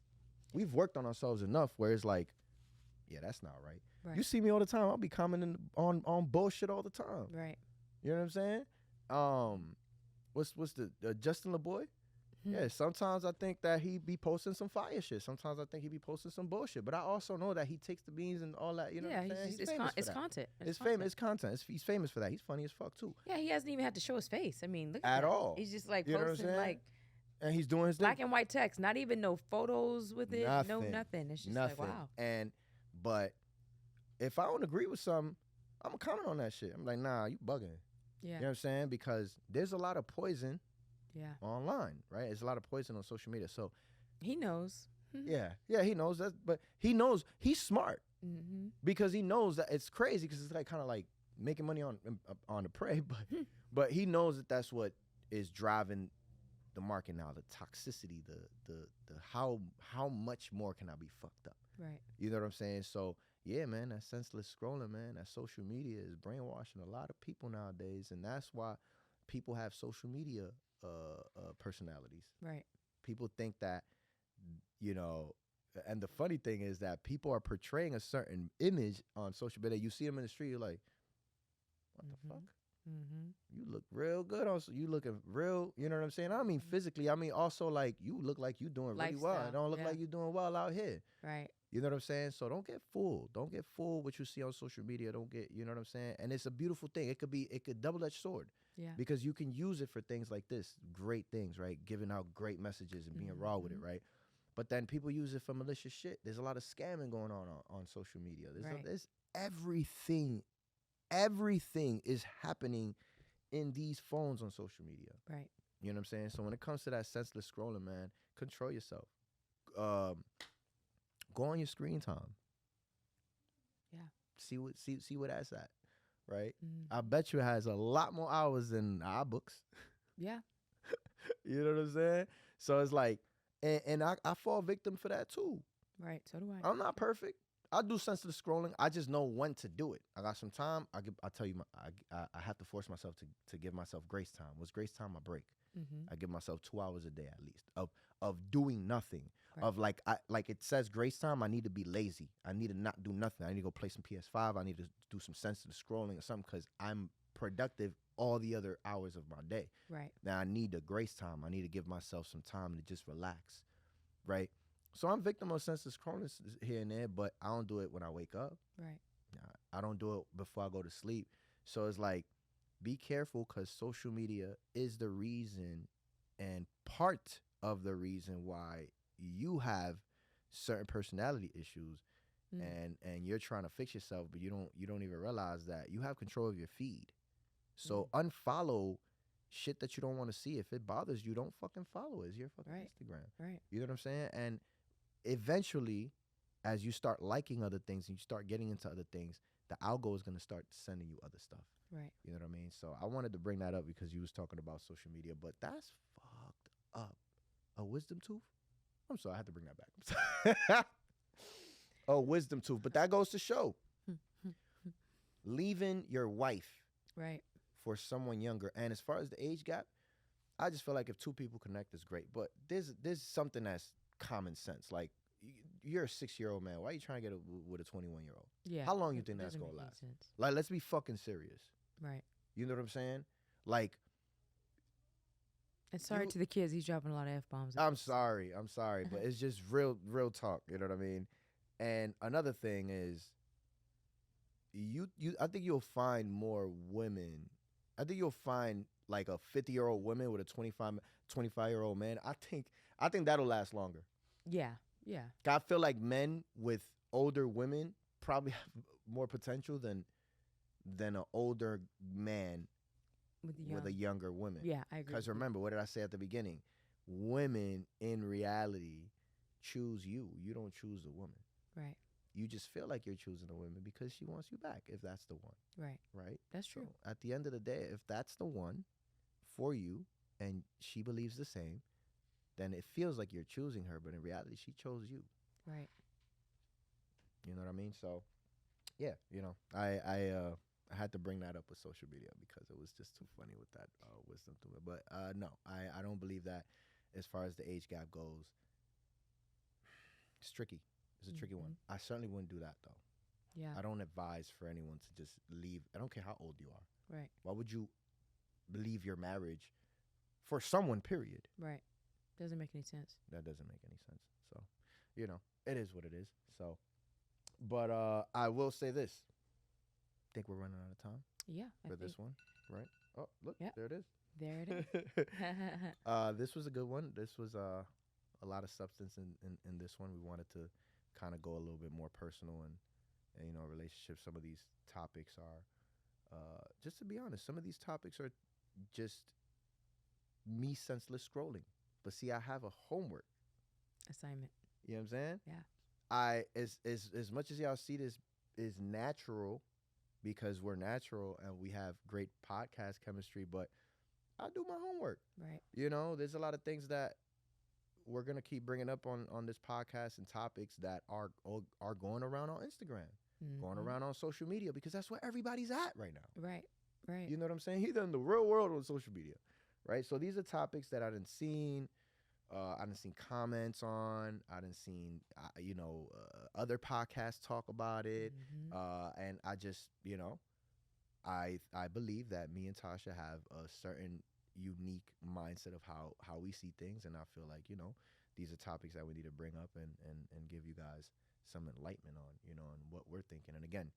We've worked on ourselves enough where it's like, yeah, that's not right. Right. You see me all the time. I'll be commenting on bullshit all the time. Right. You know what I'm saying? What's the Justin LeBoy? Hmm. Yeah, sometimes I think that he be posting some fire shit. Sometimes I think he be posting some bullshit. But I also know that he takes the beans and all that. You know Yeah. what I'm saying? It's, famous for it's that. content. It's famous. It's content. He's famous for that. He's funny as fuck too. Yeah. He hasn't even had to show his face. I mean, look At at that. all. He's just like You know what I'm posting saying? like And he's doing his thing. black and white text. Not even no photos with it. No Nothing. nothing. It's just Nothing. like wow. But if I don't agree with something, I'm gonna comment on that shit. I'm like, nah, you bugging. Yeah. You know what I'm saying? Because there's a lot of poison Yeah. online, right? There's a lot of poison on social media. So He knows. yeah, he knows that. But he knows he's smart, Mm-hmm. because he knows that it's crazy, because it's like kind of like making money on the prey. But he knows that that's what is driving the market now. The toxicity, the how much more can I be fucked up? Right. You know what I'm saying? So yeah, man, that senseless scrolling, man, that social media is brainwashing a lot of people nowadays, and that's why people have social media personalities. Right. People think that, you know, and the funny thing is that people are portraying a certain image on social media. You see them in the street, you're like, what the fuck? Mm-hmm. You look real good. Also, you looking real. You know what I'm saying? I don't mean physically. I mean also like you look like you doing really well. Lifestyle, It don't look yeah. like you doing well out here. Right. You know what I'm saying? So don't get fooled. Don't get fooled what you see on social media. Don't get, you know what I'm saying? And it's a beautiful thing. It could double-edged sword, Yeah. because you can use it for things like this, great things, right? Giving out great messages and being raw with it, right? But then people use it for malicious shit. There's a lot of scamming going on social media. Right. There's everything is happening in these phones on social media. Right. You know what I'm saying? So when it comes to that senseless scrolling, man, control yourself. Go on your screen time. Yeah. See what that's at, right? Mm. I bet you it has a lot more hours than our books. Yeah. You know what I'm saying? So it's like, and I fall victim for that too. Right. So do I. I'm not perfect. I do sensitive scrolling. I just know when to do it. I got some time. I tell you, I have to force myself to give myself grace time. What's grace time? I break. Mm-hmm. I give myself 2 hours a day at least of doing nothing. Right. Of like it says grace time. I need to be lazy. I need to not do nothing. I need to go play some PS5. I need to do some sensitive scrolling or something because I'm productive all the other hours of my day. Right. Now I need the grace time. I need to give myself some time to just relax, right? So I'm victim of senseless scrolling here and there, but I don't do it when I wake up. Right. I don't do it before I go to sleep. So it's like, be careful because social media is the reason and part of the reason why you have certain personality issues Mm. and you're trying to fix yourself, but you don't even realize that you have control of your feed. So unfollow shit that you don't want to see. If it bothers you, don't fucking follow it. It's your fucking Right. Instagram. Right. You know what I'm saying? And eventually, as you start liking other things and you start getting into other things, the algo is gonna start sending you other stuff. Right. You know what I mean? So I wanted to bring that up because you was talking about social media, but that's fucked up. A wisdom tooth? I'm sorry, I had to bring that back. A wisdom tooth. But that goes to show leaving your wife Right. for someone younger. And as far as the age gap, I just feel like if two people connect is great. But there's something that's common sense. Like you're a 6-year-old man. Why are you trying to get with a 21-year-old? Yeah. How long you It think that's doesn't gonna make any last? sense. Like, let's be fucking serious. Right. You know what I'm saying? Like, And sorry You- to the kids. He's dropping a lot of F bombs. I'm sorry, but it's just real talk. You know what I mean? And another thing is, I think you'll find more women. I think you'll find like a 50-year-old woman with a 25-year-old man. I think that'll last longer. Yeah. Yeah. I feel like men with older women probably have more potential than an older man With the young. with a younger woman. Yeah, I agree. Because with you. remember, what did I say at the beginning? Women in reality choose you. You don't choose the woman. Right. You just feel like you're choosing a woman because she wants you back, if that's the one, Right. right? That's true. So at the end of the day, if that's the one for you and she believes the same, then it feels like you're choosing her, but in reality, she chose you. Right. You know what I mean? So, yeah, I had to bring that up with social media because it was just too funny with that wisdom to it. But no, I don't believe that as far as the age gap goes. It's tricky. It's a tricky one. I certainly wouldn't do that though. Yeah. I don't advise for anyone to just leave. I don't care how old you are. Right. Why would you leave your marriage for someone, period? Right. Doesn't make any sense. That doesn't make any sense. So, it is what it is. So, but I will say this. Think we're running out of time Yeah. for this one, right? Oh, look, Yep. there it is. There it is. This was a good one. This was a lot of substance in this one. We wanted to kind of go a little bit more personal and relationships. Some of these topics are, just to be honest, some of these topics are just me senseless scrolling. But see, I have a homework. Assignment. You know what I'm saying? Yeah. I as much as y'all see this is natural because we're natural and we have great podcast chemistry, but I do my homework. Right. There's a lot of things that we're gonna keep bringing up on this podcast and topics that are going around on Instagram, going around on social media because that's where everybody's at right now. Right. Right. You know what I'm saying? Either in the real world or on social media, right? So these are topics that I done seen. I done seen comments on. I done seen other podcasts talk about it, and I just I believe that me and Tasha have a certain unique mindset of how we see things, and I feel like these are topics that we need to bring up and give you guys some enlightenment on and what we're thinking. And again,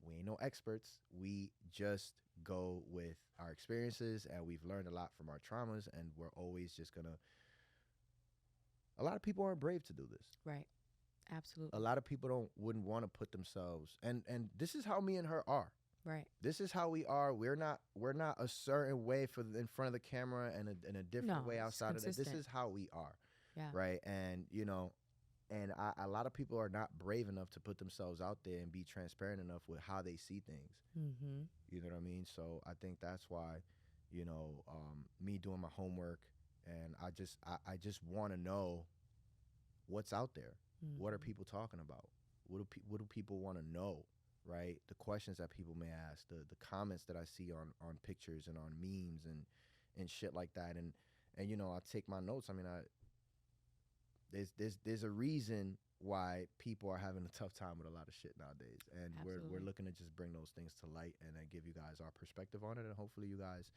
we ain't no experts. We just go with our experiences, and we've learned a lot from our traumas, and we're always just gonna. A lot of people aren't brave to do this. Right. Absolutely. A lot of people wouldn't want to put themselves, and this is how me and her are. Right. This is how we are. We're not a certain way in front of the camera and in a different way outside of that. This is how we are. Yeah. Right. And and a lot of people are not brave enough to put themselves out there and be transparent enough with how they see things. Mm-hmm. You know what I mean? So I think that's why, me doing my homework, and I just want to know what's out there. Mm-hmm. What are people talking about? what do people want to know, right? The questions that people may ask, the comments that I see on pictures and on memes and shit like that, and I take my notes. I mean, there's a reason why people are having a tough time with a lot of shit nowadays, and we're looking to just bring those things to light and give you guys our perspective on it, and hopefully you guys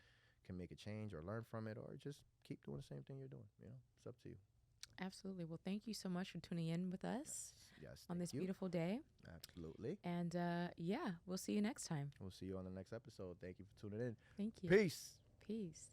can make a change or learn from it, or just keep doing the same thing you're doing. It's up to you. Absolutely. Well, thank you so much for tuning in with us Yes, on this you. beautiful day. Absolutely. And yeah, we'll see you next time. We'll see you on the next episode. Thank you for tuning in. Thank you. Peace. Peace.